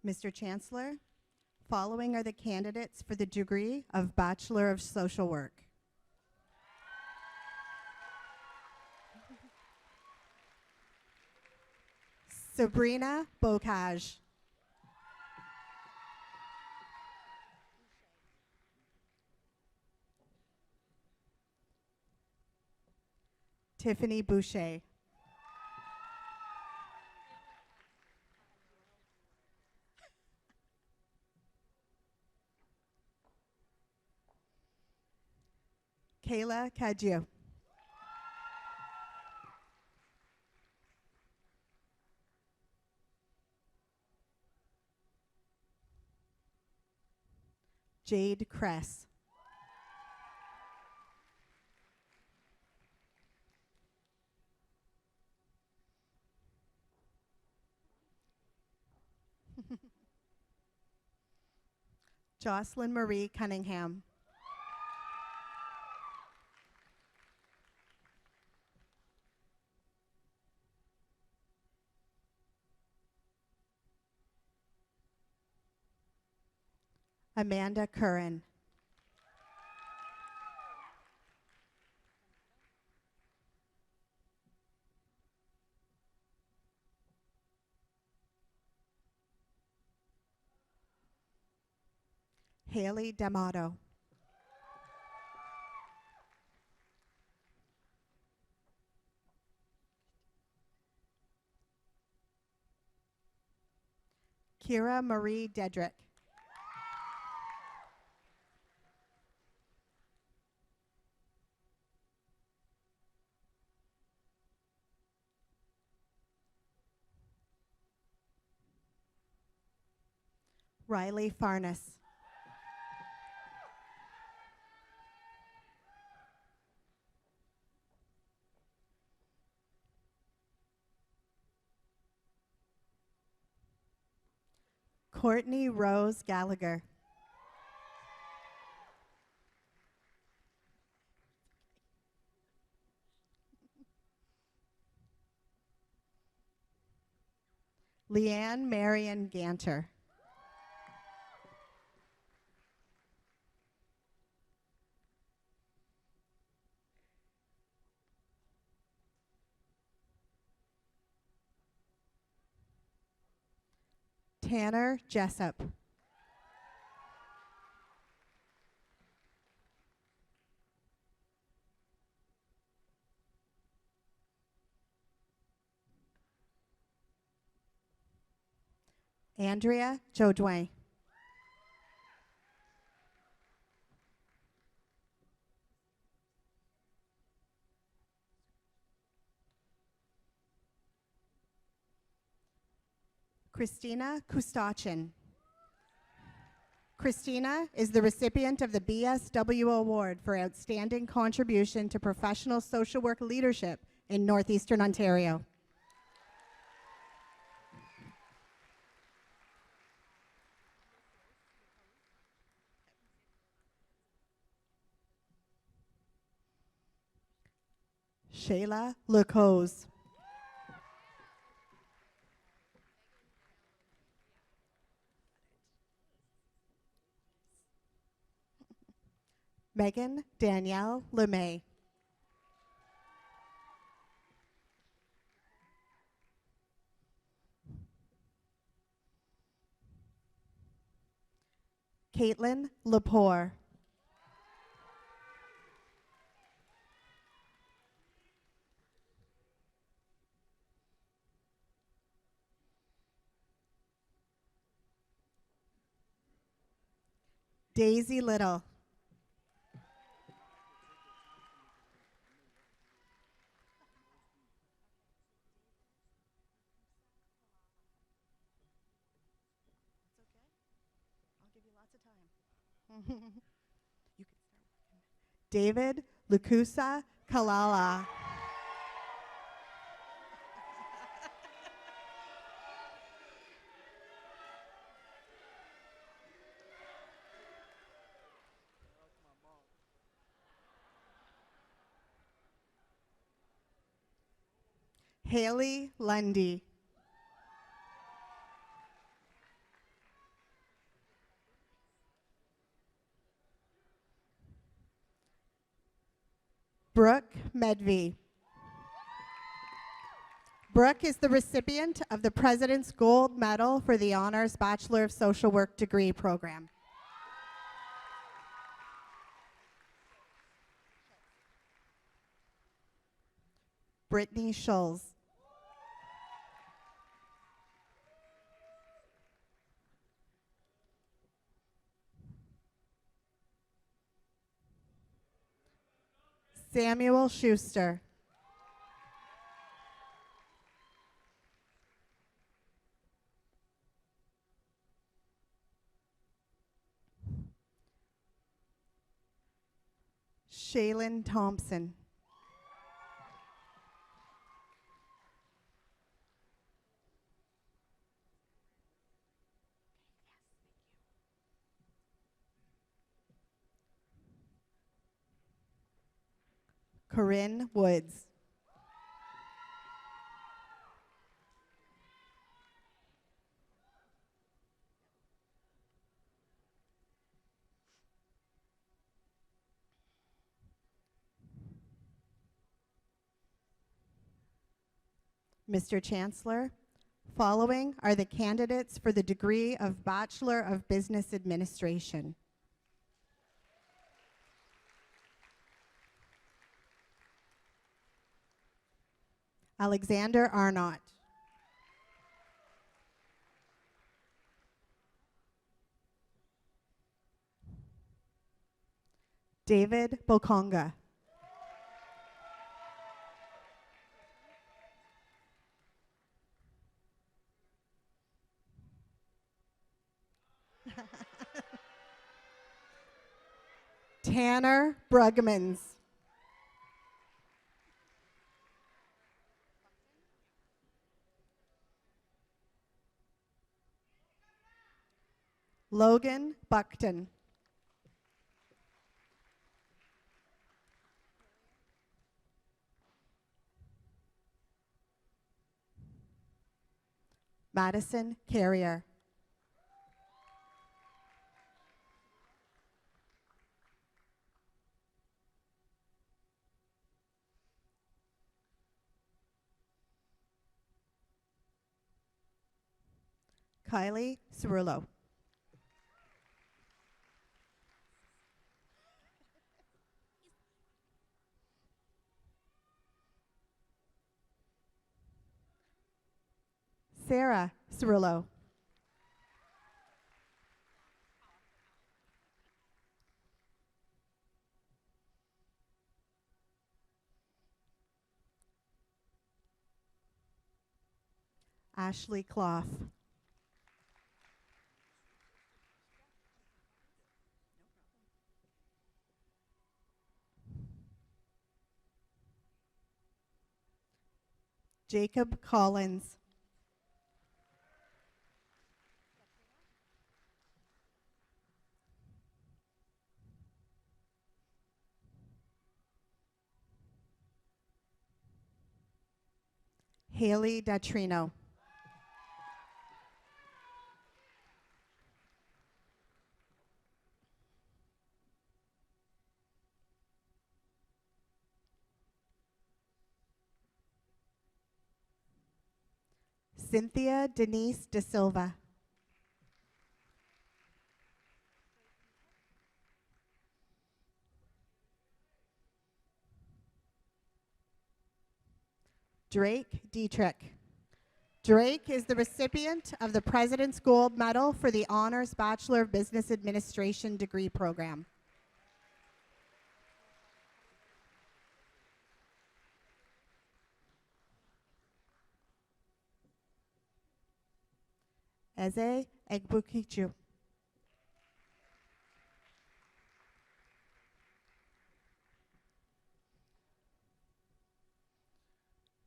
Mr. Chancellor, following are the candidates for the degree of Bachelor of Social Work. Sabrina Bocage. Tiffany Boucher. Kayla Cadieux. Jade Kress. Jocelyn Marie Cunningham. Amanda Curran. Haley D'Amato. Kira Marie Dedrick. Riley Farnes. Courtney Rose Gallagher. Leanne Marion Ganter. Tanner Jessup. Andrea Jodoin. Christina Kustachin. Christina is the recipient of the BSW Award for Outstanding Contribution to Professional Social Work Leadership in Northeastern Ontario. Shayla Lecose. Megan Danielle LeMay. Caitlin Lepore. Daisy Little. You can start. David Lukusa Kalala. Haley Lundy. Brooke Medvey. Brooke is the recipient of the President's Gold Medal for the Honors Bachelor of Social Work degree program. Brittany Schulz. Samuel Schuster. Shaylin Thompson. Corinne Woods. Mr. Chancellor, following are the candidates for the degree of Bachelor of Business Administration. Alexander Arnott. David Bokonga. Tanner Brugmans. Logan Buckton. Madison Carrier. Kylie Cerullo. Sarah Cerullo. Ashley Clough. Jacob Collins. Haley Datrino. Cynthia Denise De Silva. Drake Dietrich. Drake is the recipient of the President's Gold Medal for the Honors Bachelor of Business Administration degree program. Eze Egbukichu.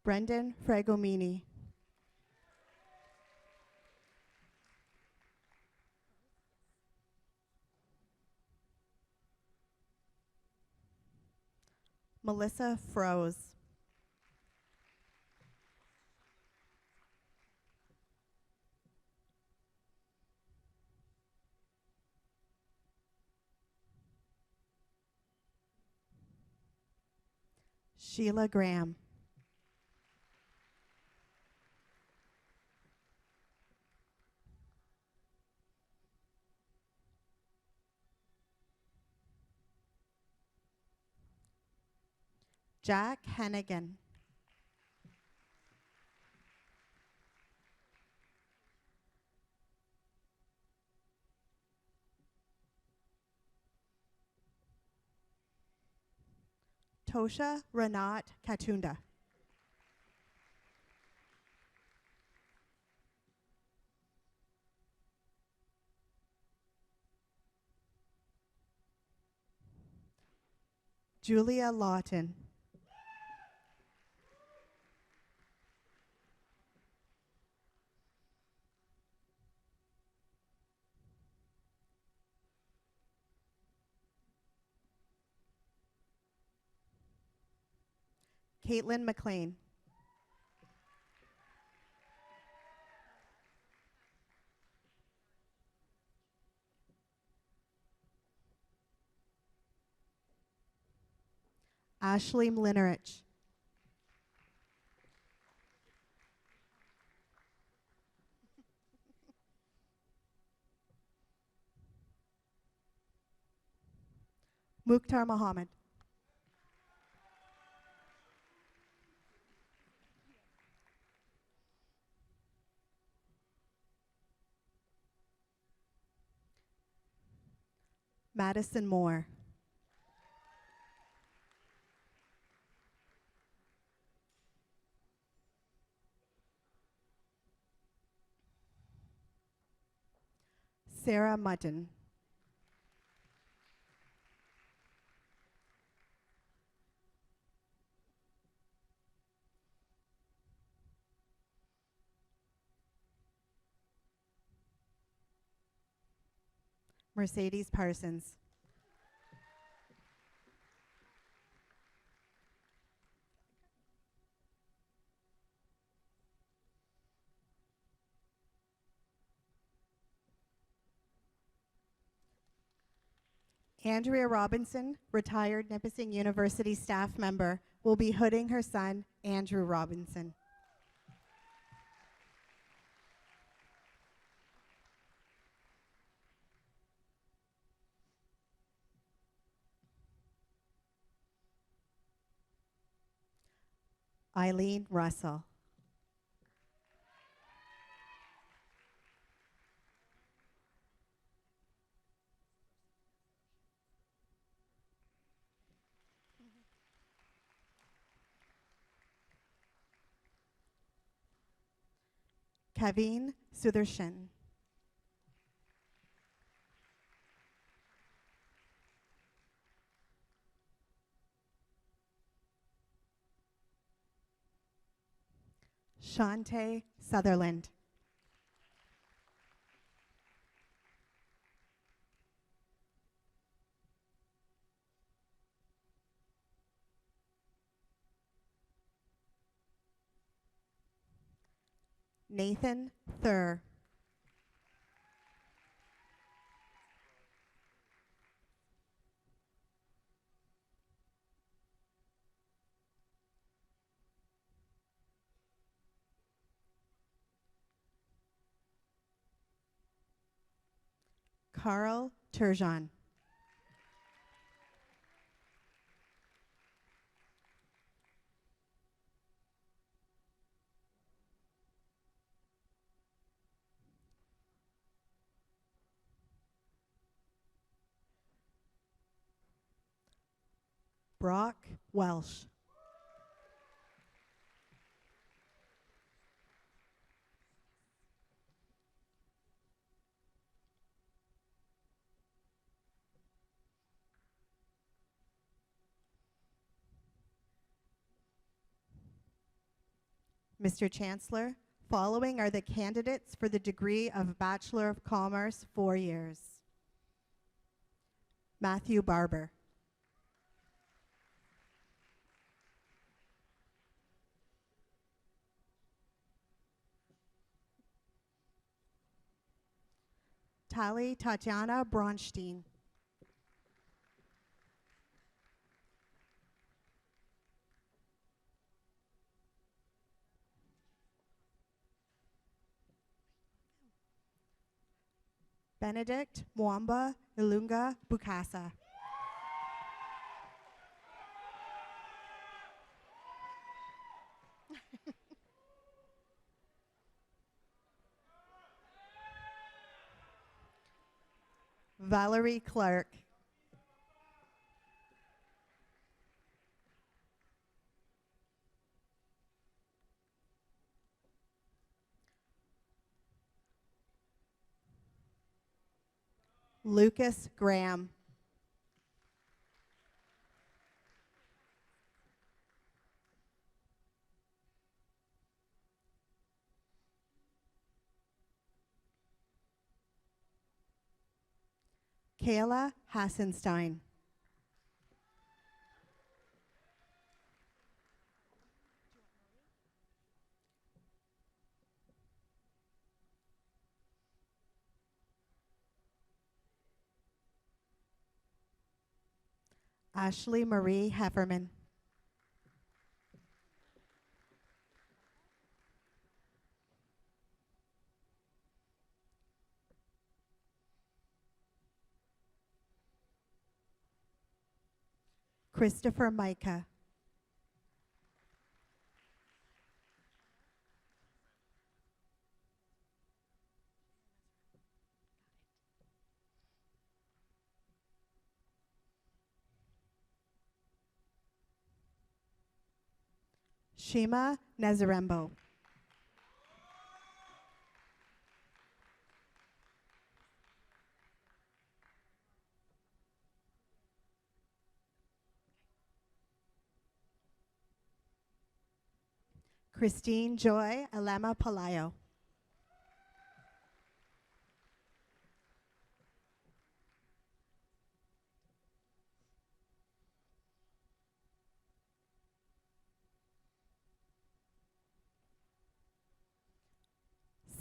Brendan Fragomini. Melissa Froze. Sheila Graham. Jack Hennigan. Tosha Renat Katunda. Julia Lawton. Caitlin McLean. Ashley Mlinerich. Mukhtar Mohammed. Madison Moore. Sarah Mutton. Mercedes Parsons. Andrea Robinson, retired Nipissing University staff member, will be hooding her son, Andrew Robinson. Eileen Russell. Kaveen Sudarshan. Shantae Sutherland. Nathan Thur. Carl Turjan. Brock Welsh. Mr. Chancellor, following are the candidates for the degree of Bachelor of Commerce, 4 years. Matthew Barber. Tali Tatiana Bronstein. Benedict Mwamba Ilunga Bukasa. Valerie Clark. Lucas Graham. Kayla Hassenstein. Ashley Marie Hefferman. Christopher Micah. Shima Nazarembo. Christine Joy Alema Palayo.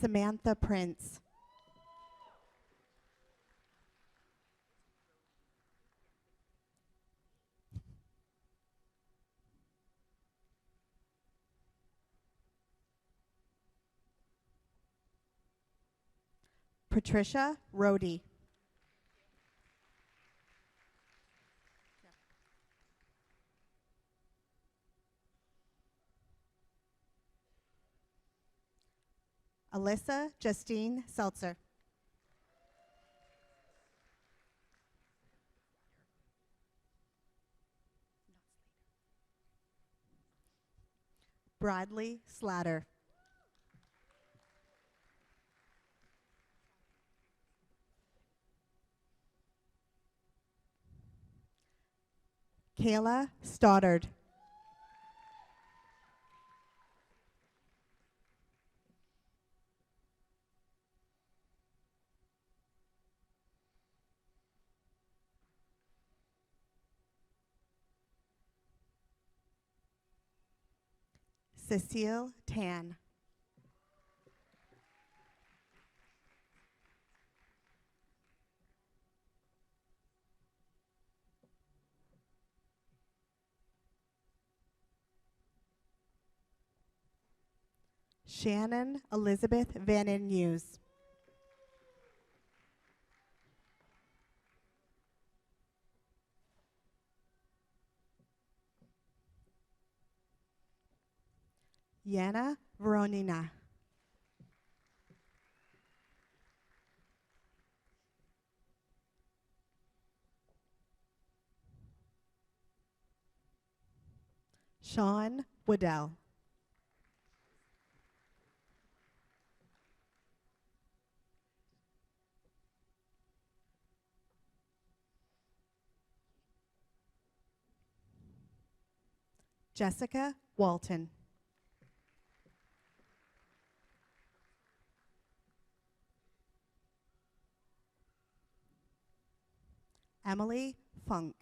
Samantha Prince. Patricia Rohde. Alyssa Justine Seltzer. Bradley Slatter. Kayla Stoddard. Cecile Tan. Shannon Elizabeth Van Hughes. Yana Veronina. Sean Waddell. Jessica Walton. Emily Funk.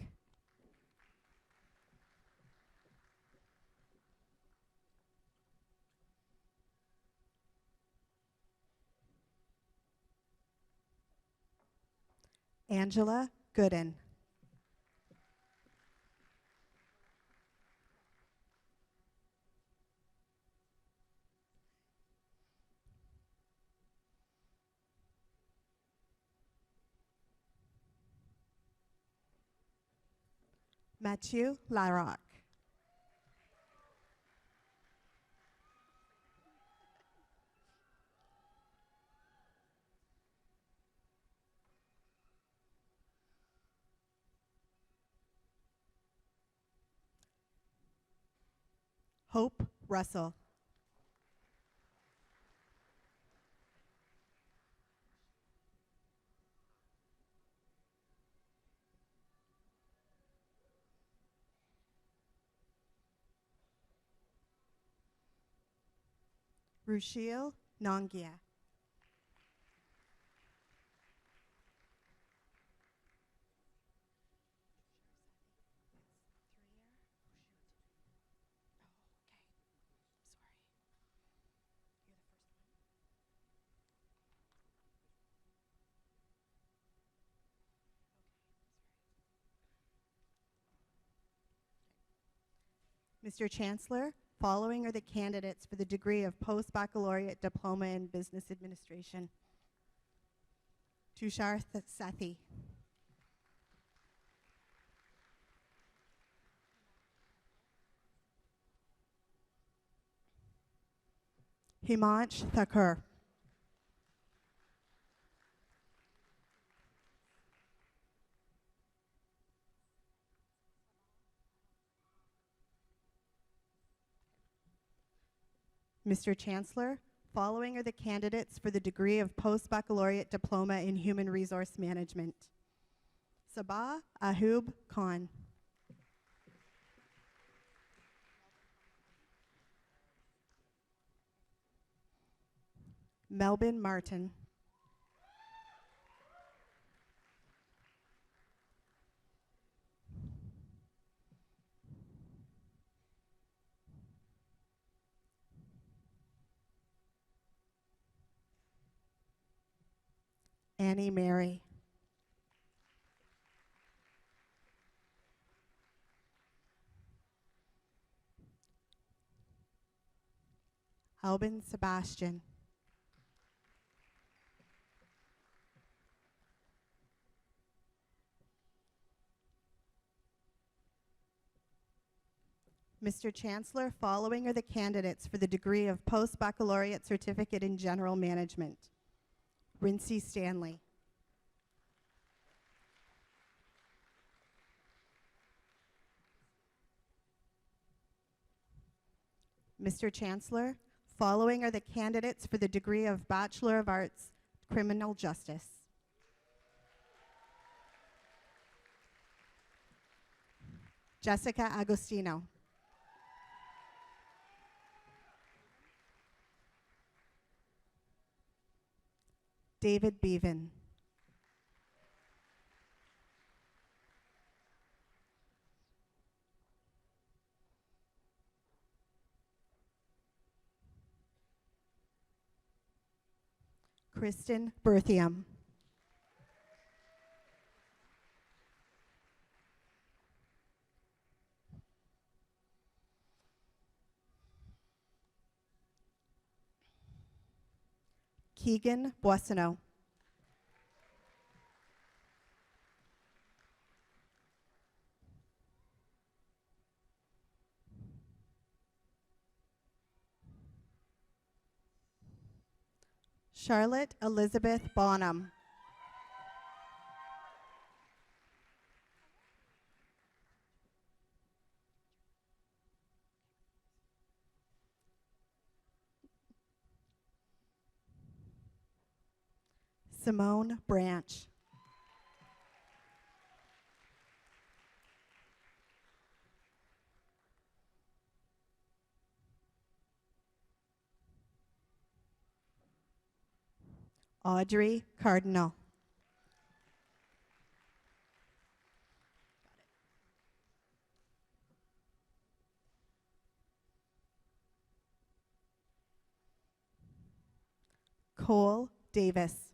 Angela Gooden. Matthew Larocque. Hope Russell. Rushil Nongia. Mr. Chancellor, following are the candidates for the degree of Post-Baccalaureate Diploma in Business Administration. Tushar Sathi. Himansh Thakur. Mr. Chancellor, following are the candidates for the degree of Post-Baccalaureate Diploma in Human Resource Management. Sabah Ahub Khan. Melvin Martin. Annie Mary. Albin Sebastian. Mr. Chancellor, following are the candidates for the degree of Post-Baccalaureate Certificate in General Management. Rincy Stanley. Mr. Chancellor, following are the candidates for the degree of Bachelor of Arts, Criminal Justice. Jessica Agostino. David Bevan. Kristen Berthium. Keegan Boissonneau. Charlotte Elizabeth Bonham. Simone Branch. Audrey Cardinal. Cole Davis.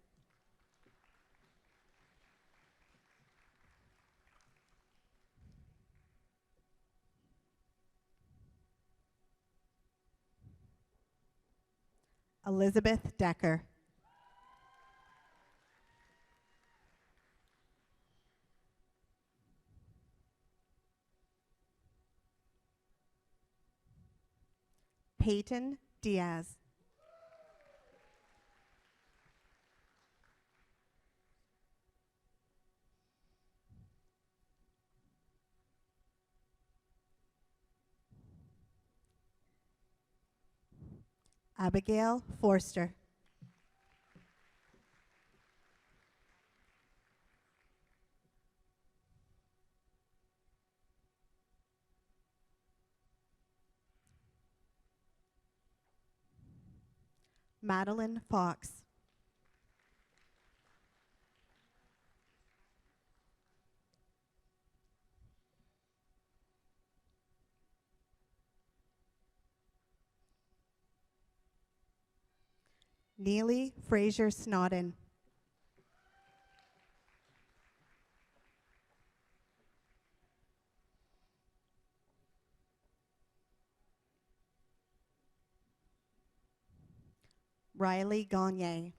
Elizabeth Decker. Peyton Diaz. Abigail Forster. Madeline Fox. Neely Fraser Snodden. Riley Gagne.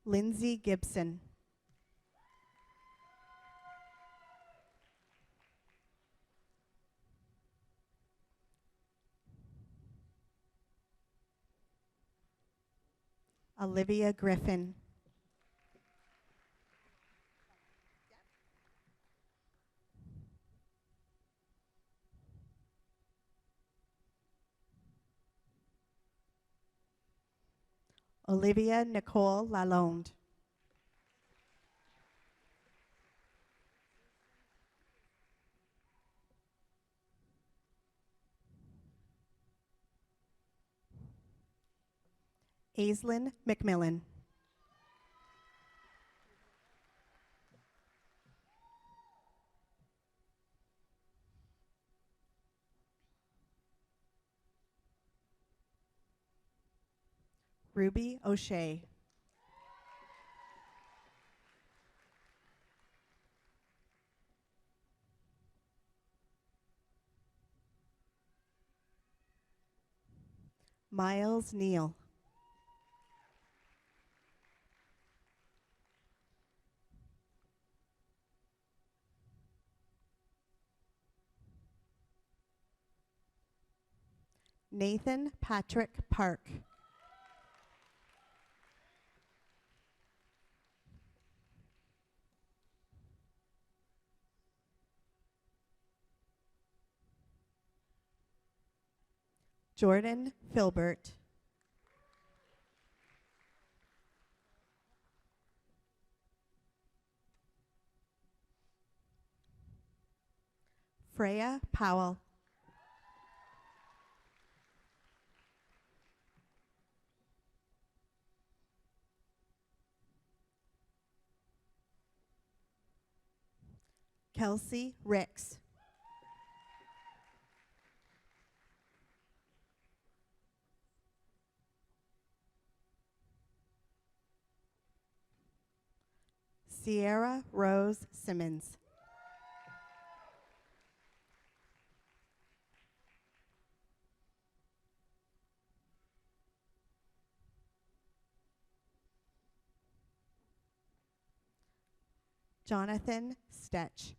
Lindsay Gibson. Olivia Griffin. Olivia Nicole Lalonde. Aislinn McMillan. Ruby O'Shea. Miles Neal. Nathan Patrick Park. Jordan Filbert. Freya Powell. Kelsey Ricks. Sierra Rose Simmons. Jonathan Stetch.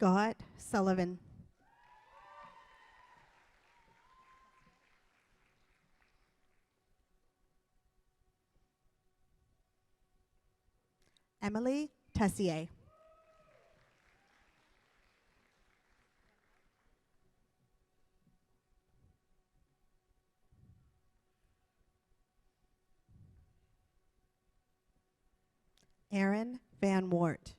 Scott Sullivan. Emily Tessier. Aaron Van Wart.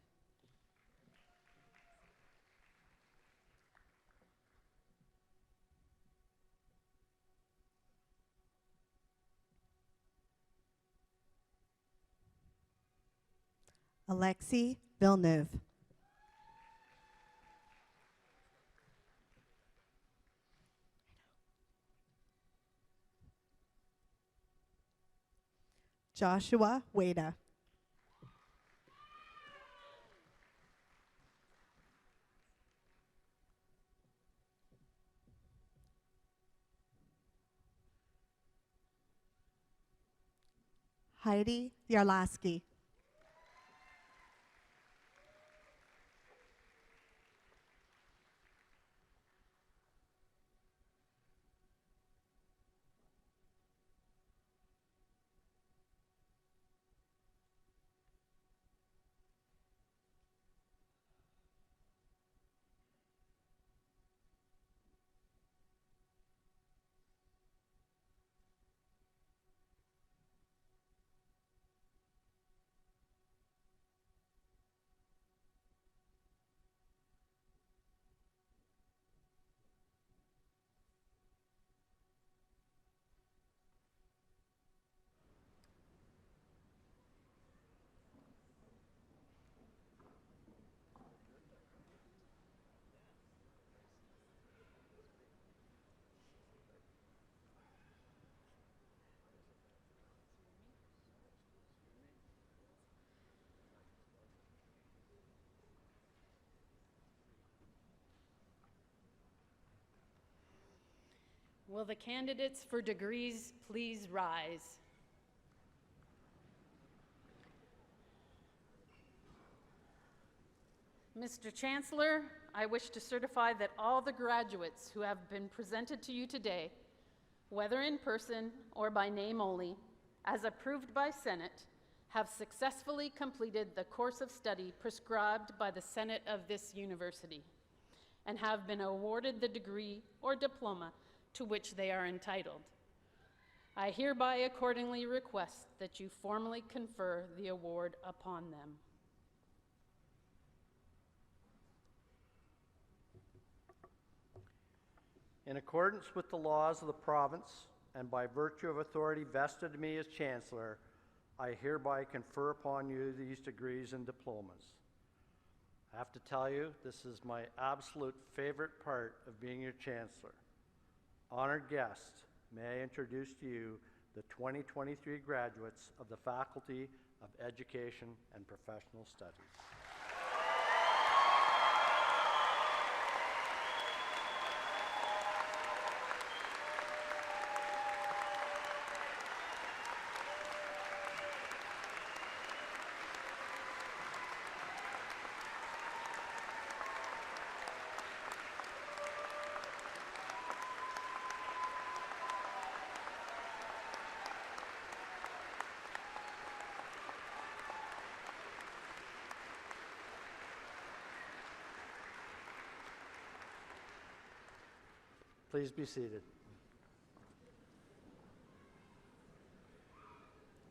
Alexi Villeneuve. Joshua Wada. Heidi Yarlaski. Will the candidates for degrees please rise? Mr. Chancellor, I wish to certify that all the graduates who have been presented to you today, whether in person or by name only, as approved by Senate, have successfully completed the course of study prescribed by the Senate of this university and have been awarded the degree or diploma to which they are entitled. I hereby accordingly request that you formally confer the award upon them. In accordance with the laws of the province and by virtue of authority vested in me as Chancellor, I hereby confer upon you these degrees and diplomas. I have to tell you, this is my absolute favorite part of being your Chancellor. Honored guests, may I introduce to you the 2023 graduates of the Faculty of Education and Professional Studies. Please be seated.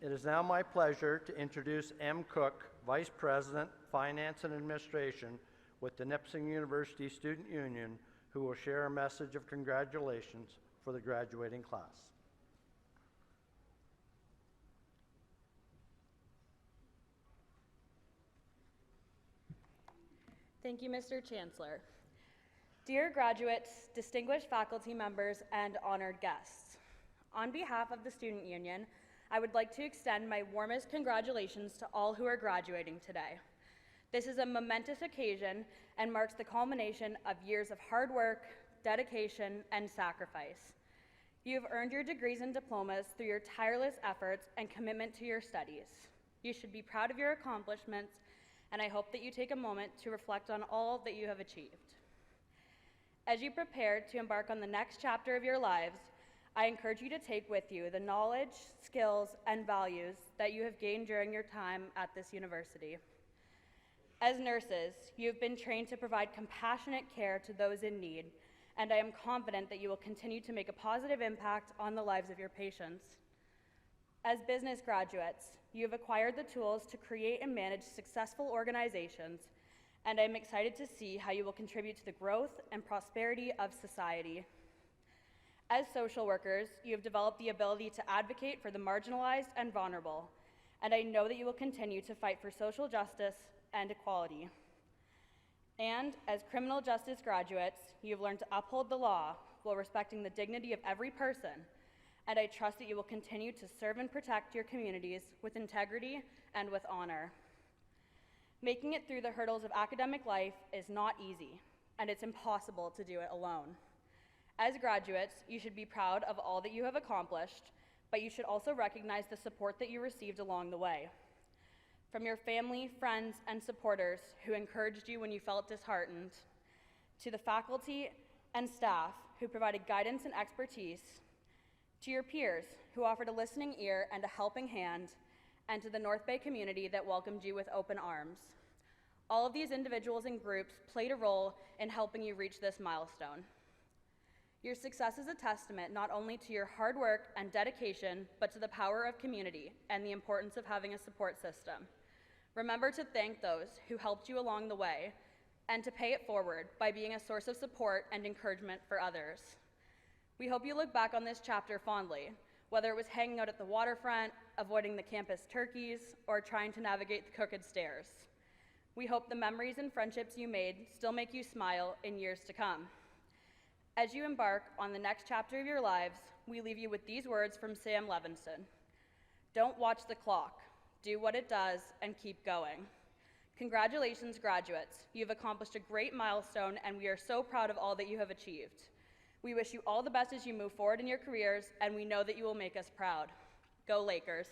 It is now my pleasure to introduce M. Cook, Vice President, Finance and Administration with the Nipissing University Student Union, who will share a message of congratulations for the graduating class. Thank you, Mr. Chancellor. Dear graduates, distinguished faculty members, and honored guests, on behalf of the Student Union, I would like to extend my warmest congratulations to all who are graduating today. This is a momentous occasion and marks the culmination of years of hard work, dedication, and sacrifice. You have earned your degrees and diplomas through your tireless efforts and commitment to your studies. You should be proud of your accomplishments, and I hope that you take a moment to reflect on all that you have achieved. As you prepare to embark on the next chapter of your lives, I encourage you to take with you the knowledge, skills, and values that you have gained during your time at this university. As nurses, you have been trained to provide compassionate care to those in need, and I am confident that you will continue to make a positive impact on the lives of your patients. As business graduates, you have acquired the tools to create and manage successful organizations, and I'm excited to see how you will contribute to the growth and prosperity of society. As social workers, you have developed the ability to advocate for the marginalized and vulnerable, and I know that you will continue to fight for social justice and equality. And as criminal justice graduates, you have learned to uphold the law while respecting the dignity of every person, and I trust that you will continue to serve and protect your communities with integrity and with honor. Making it through the hurdles of academic life is not easy, and it's impossible to do it alone. As graduates, you should be proud of all that you have accomplished, but you should also recognize the support that you received along the way. From your family, friends, and supporters who encouraged you when you felt disheartened, to the faculty and staff who provided guidance and expertise, to your peers who offered a listening ear and a helping hand, and to the North Bay community that welcomed you with open arms. All of these individuals and groups played a role in helping you reach this milestone. Your success is a testament not only to your hard work and dedication, but to the power of community and the importance of having a support system. Remember to thank those who helped you along the way, and to pay it forward by being a source of support and encouragement for others. We hope you look back on this chapter fondly, whether it was hanging out at the waterfront, avoiding the campus turkeys, or trying to navigate the crooked stairs. We hope the memories and friendships you made still make you smile in years to come. As you embark on the next chapter of your lives, we leave you with these words from Sam Levinson. Don't watch the clock, do what it does, and keep going. Congratulations, graduates. You've accomplished a great milestone, and we are so proud of all that you have achieved. We wish you all the best as you move forward in your careers, and we know that you will make us proud. Go Lakers!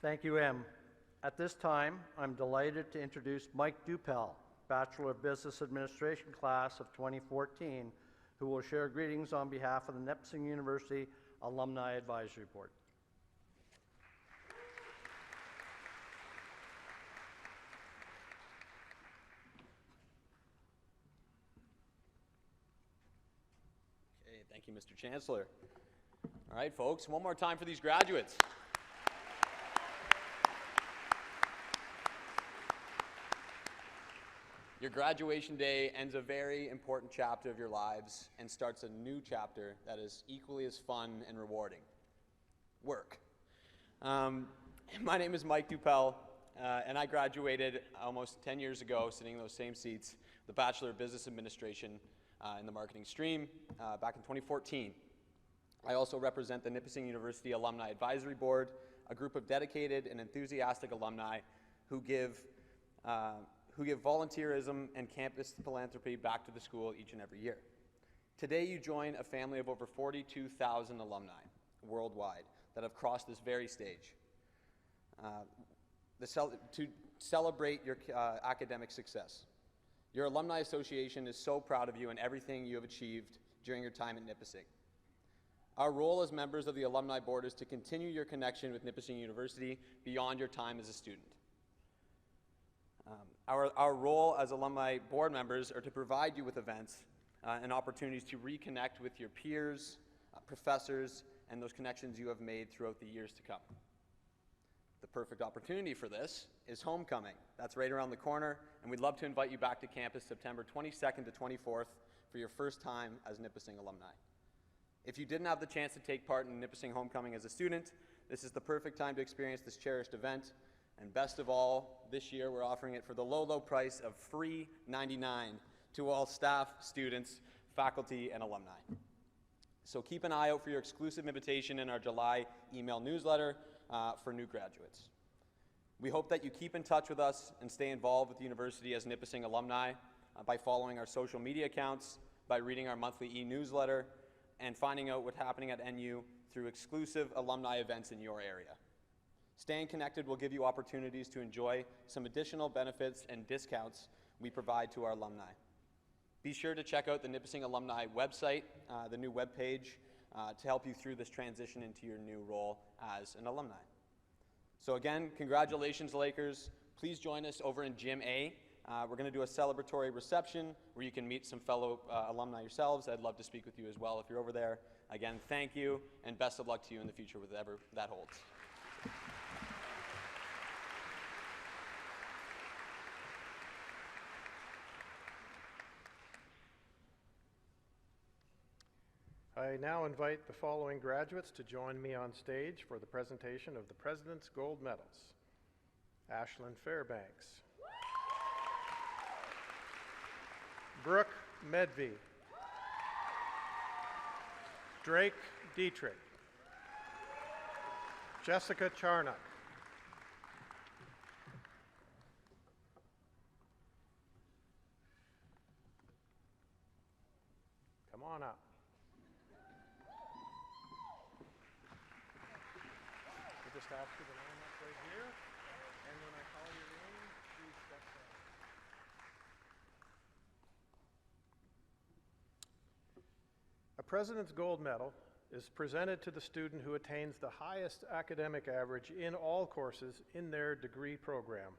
Thank you, Em. At this time, I'm delighted to introduce Mike Dupel, Bachelor of Business Administration class of 2014, who will share greetings on behalf of the Nipissing University Alumni Advisory Board. Okay, thank you, Mr. Chancellor. All right, folks, one more time for these graduates. Your graduation day ends a very important chapter of your lives and starts a new chapter that is equally as fun and rewarding. Work. My name is Mike Dupel, and I graduated almost 10 years ago, sitting in those same seats, the Bachelor of Business Administration in the marketing stream back in 2014. I also represent the Nipissing University Alumni Advisory Board, a group of dedicated and enthusiastic alumni who give volunteerism and campus philanthropy back to the school each and every year. Today you join a family of over 42,000 alumni worldwide that have crossed this very stage to celebrate your academic success. Your Alumni Association is so proud of you and everything you have achieved during your time at Nipissing. Our role as members of the Alumni Board is to continue your connection with Nipissing University beyond your time as a student. Our role as alumni board members are to provide you with events and opportunities to reconnect with your peers, professors, and those connections you have made throughout the years to come. The perfect opportunity for this is homecoming. That's right around the corner, and we'd love to invite you back to campus September 22nd to 24th for your first time as Nipissing alumni. If you didn't have the chance to take part in Nipissing homecoming as a student, this is the perfect time to experience this cherished event. And best of all, this year we're offering it for the low, low price of free $99 to all staff, students, faculty, and alumni. So keep an eye out for your exclusive invitation in our July email newsletter for new graduates. We hope that you keep in touch with us and stay involved with the university as Nipissing alumni by following our social media accounts, by reading our monthly e-newsletter, and finding out what's happening at NU through exclusive alumni events in your area. Staying connected will give you opportunities to enjoy some additional benefits and discounts we provide to our alumni. Be sure to check out the Nipissing Alumni website, the new webpage, to help you through this transition into your new role as an alumni. So again, congratulations, Lakers. Please join us over in Gym A. We're going to do a celebratory reception where you can meet some fellow alumni yourselves. I'd love to speak with you as well if you're over there. Again, thank you, and best of luck to you in the future, whatever that holds. I now invite the following graduates to join me on stage for the presentation of the President's Gold Medals. Ashlyn Fairbanks. Brooke Medvey. Drake Dietrich. Jessica Charnock. Come on up. We'll just ask you to line up right here, and when I call your name, please step forward. A President's Gold Medal is presented to the student who attains the highest academic average in all courses in their degree program.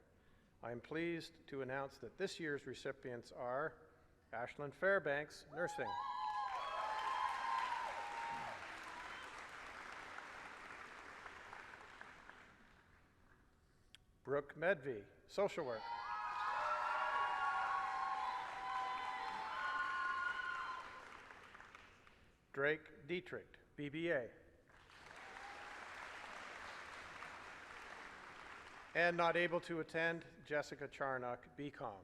I am pleased to announce that this year's recipients are Ashlyn Fairbanks, Nursing. Brooke Medvey, Social Work. Drake Dietrich, BBA. And not able to attend, Jessica Charnock, BComm.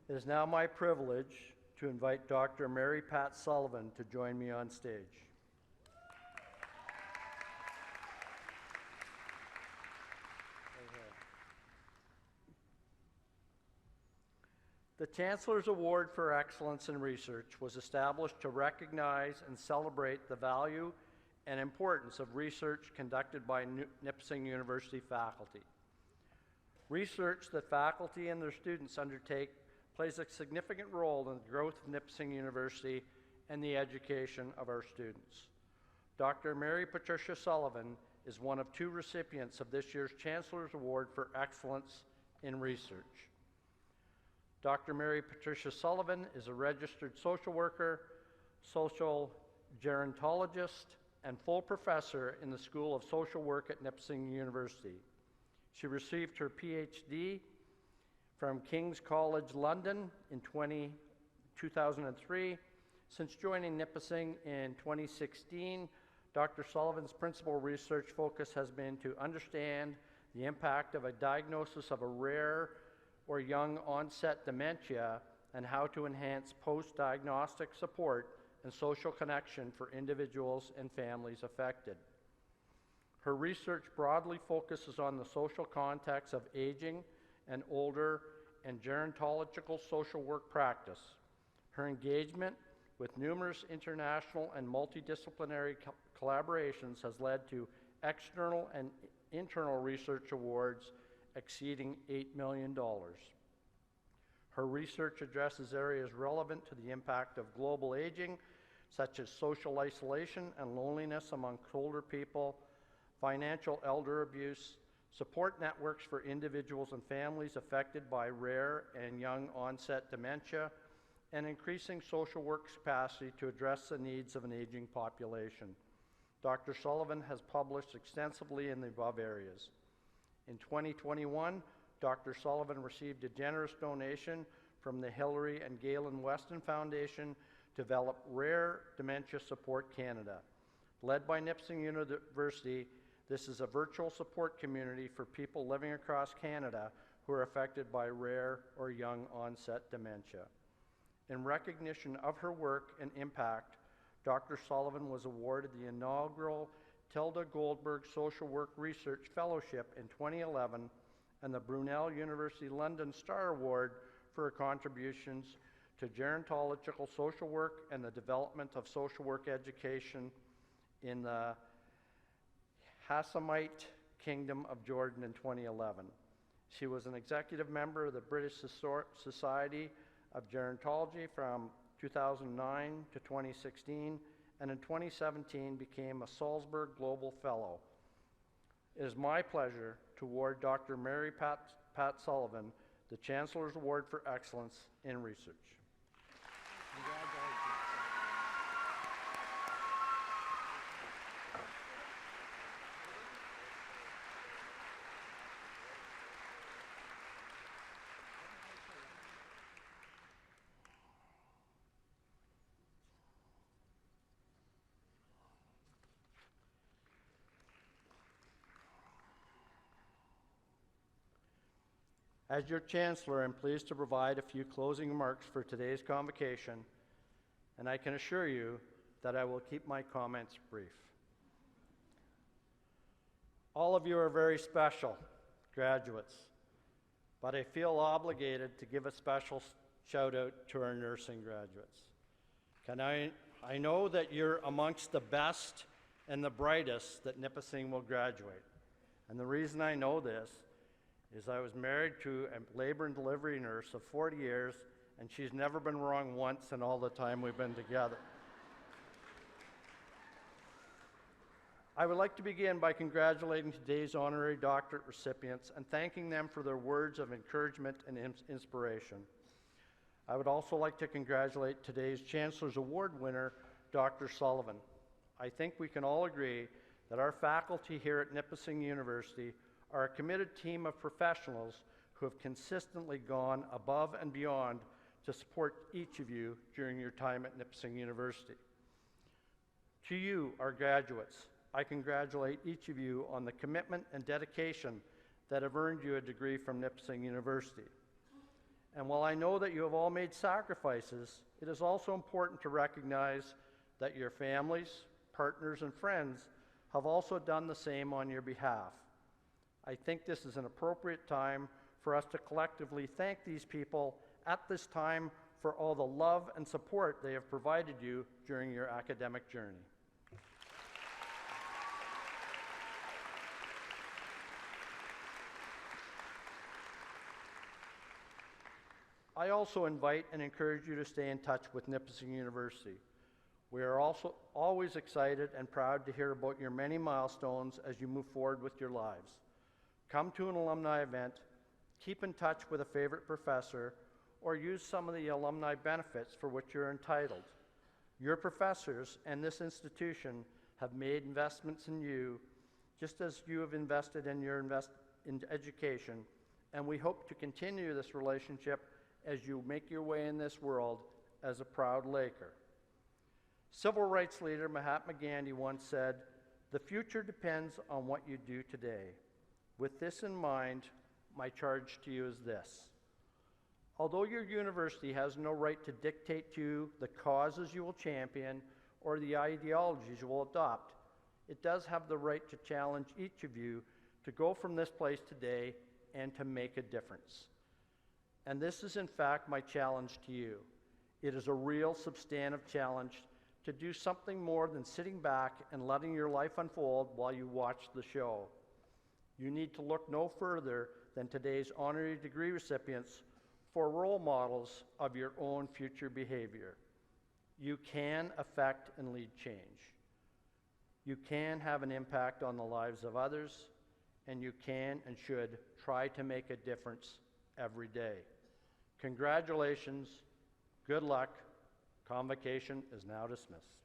It is now my privilege to invite Dr. Mary Pat Sullivan to join me on stage. The Chancellor's Award for Excellence in Research was established to recognize and celebrate the value and importance of research conducted by Nipissing University faculty. Research that faculty and their students undertake plays a significant role in the growth of Nipissing University and the education of our students. Dr. Mary Patricia Sullivan is one of 2 recipients of this year's Chancellor's Award for Excellence in Research. Dr. Mary Patricia Sullivan is a registered social worker, social gerontologist, and full professor in the School of Social Work at Nipissing University. She received her PhD from King's College London in 2003. Since joining Nipissing in 2016, Dr. Sullivan's principal research focus has been to understand the impact of a diagnosis of a rare or young onset dementia and how to enhance post-diagnostic support and social connection for individuals and families affected. Her research broadly focuses on the social context of aging and older and gerontological social work practice. Her engagement with numerous international and multidisciplinary collaborations has led to external and internal research awards exceeding $8 million. Her research addresses areas relevant to the impact of global aging, such as social isolation and loneliness among older people, financial elder abuse, support networks for individuals and families affected by rare and young onset dementia, and increasing social work capacity to address the needs of an aging population. Dr. Sullivan has published extensively in the above areas. In 2021, Dr. Sullivan received a generous donation from the Hillary and Galen Weston Foundation to develop Rare Dementia Support Canada. Led by Nipissing University, this is a virtual support community for people living across Canada who are affected by rare or young onset dementia. In recognition of her work and impact, Dr. Sullivan was awarded the inaugural Tilda Goldberg Social Work Research Fellowship in 2011 and the Brunel University London Star Award for her contributions to gerontological social work and the development of social work education in the Hashemite Kingdom of Jordan in 2011. She was an executive member of the British Society of Gerontology from 2009 to 2016, and in 2017 became a Salzburg Global Fellow. It is my pleasure to award Dr. Mary Pat Sullivan the Chancellor's Award for Excellence in Research. Congratulations. As your Chancellor, I'm pleased to provide a few closing remarks for today's convocation, and I can assure you that I will keep my comments brief. All of you are very special graduates, but I feel obligated to give a special shout out to our nursing graduates. I know that you're amongst the best and the brightest that Nipissing will graduate. And the reason I know this is I was married to a labor and delivery nurse of 40 years, and she's never been wrong once in all the time we've been together. I would like to begin by congratulating today's honorary doctorate recipients and thanking them for their words of encouragement and inspiration. I would also like to congratulate today's Chancellor's Award winner, Dr. Sullivan. I think we can all agree that our faculty here at Nipissing University are a committed team of professionals who have consistently gone above and beyond to support each of you during your time at Nipissing University. To you, our graduates, I congratulate each of you on the commitment and dedication that have earned you a degree from Nipissing University. And while I know that you have all made sacrifices, it is also important to recognize that your families, partners, and friends have also done the same on your behalf. I think this is an appropriate time for us to collectively thank these people at this time for all the love and support they have provided you during your academic journey. I also invite and encourage you to stay in touch with Nipissing University. We are also always excited and proud to hear about your many milestones as you move forward with your lives. Come to an alumni event, keep in touch with a favorite professor, or use some of the alumni benefits for which you're entitled. Your professors and this institution have made investments in you, just as you have invested in in education, and we hope to continue this relationship as you make your way in this world as a proud Laker. Civil rights leader Mahatma Gandhi once said, "The future depends on what you do today." With this in mind, my charge to you is this. Although your university has no right to dictate to you the causes you will champion or the ideologies you will adopt, it does have the right to challenge each of you to go from this place today and to make a difference. And this is in fact my challenge to you. It is a real substantive challenge to do something more than sitting back and letting your life unfold while you watch the show. You need to look no further than today's honorary degree recipients for role models of your own future behavior. You can affect and lead change. You can have an impact on the lives of others, and you can and should try to make a difference every day. Congratulations, good luck. Convocation is now dismissed.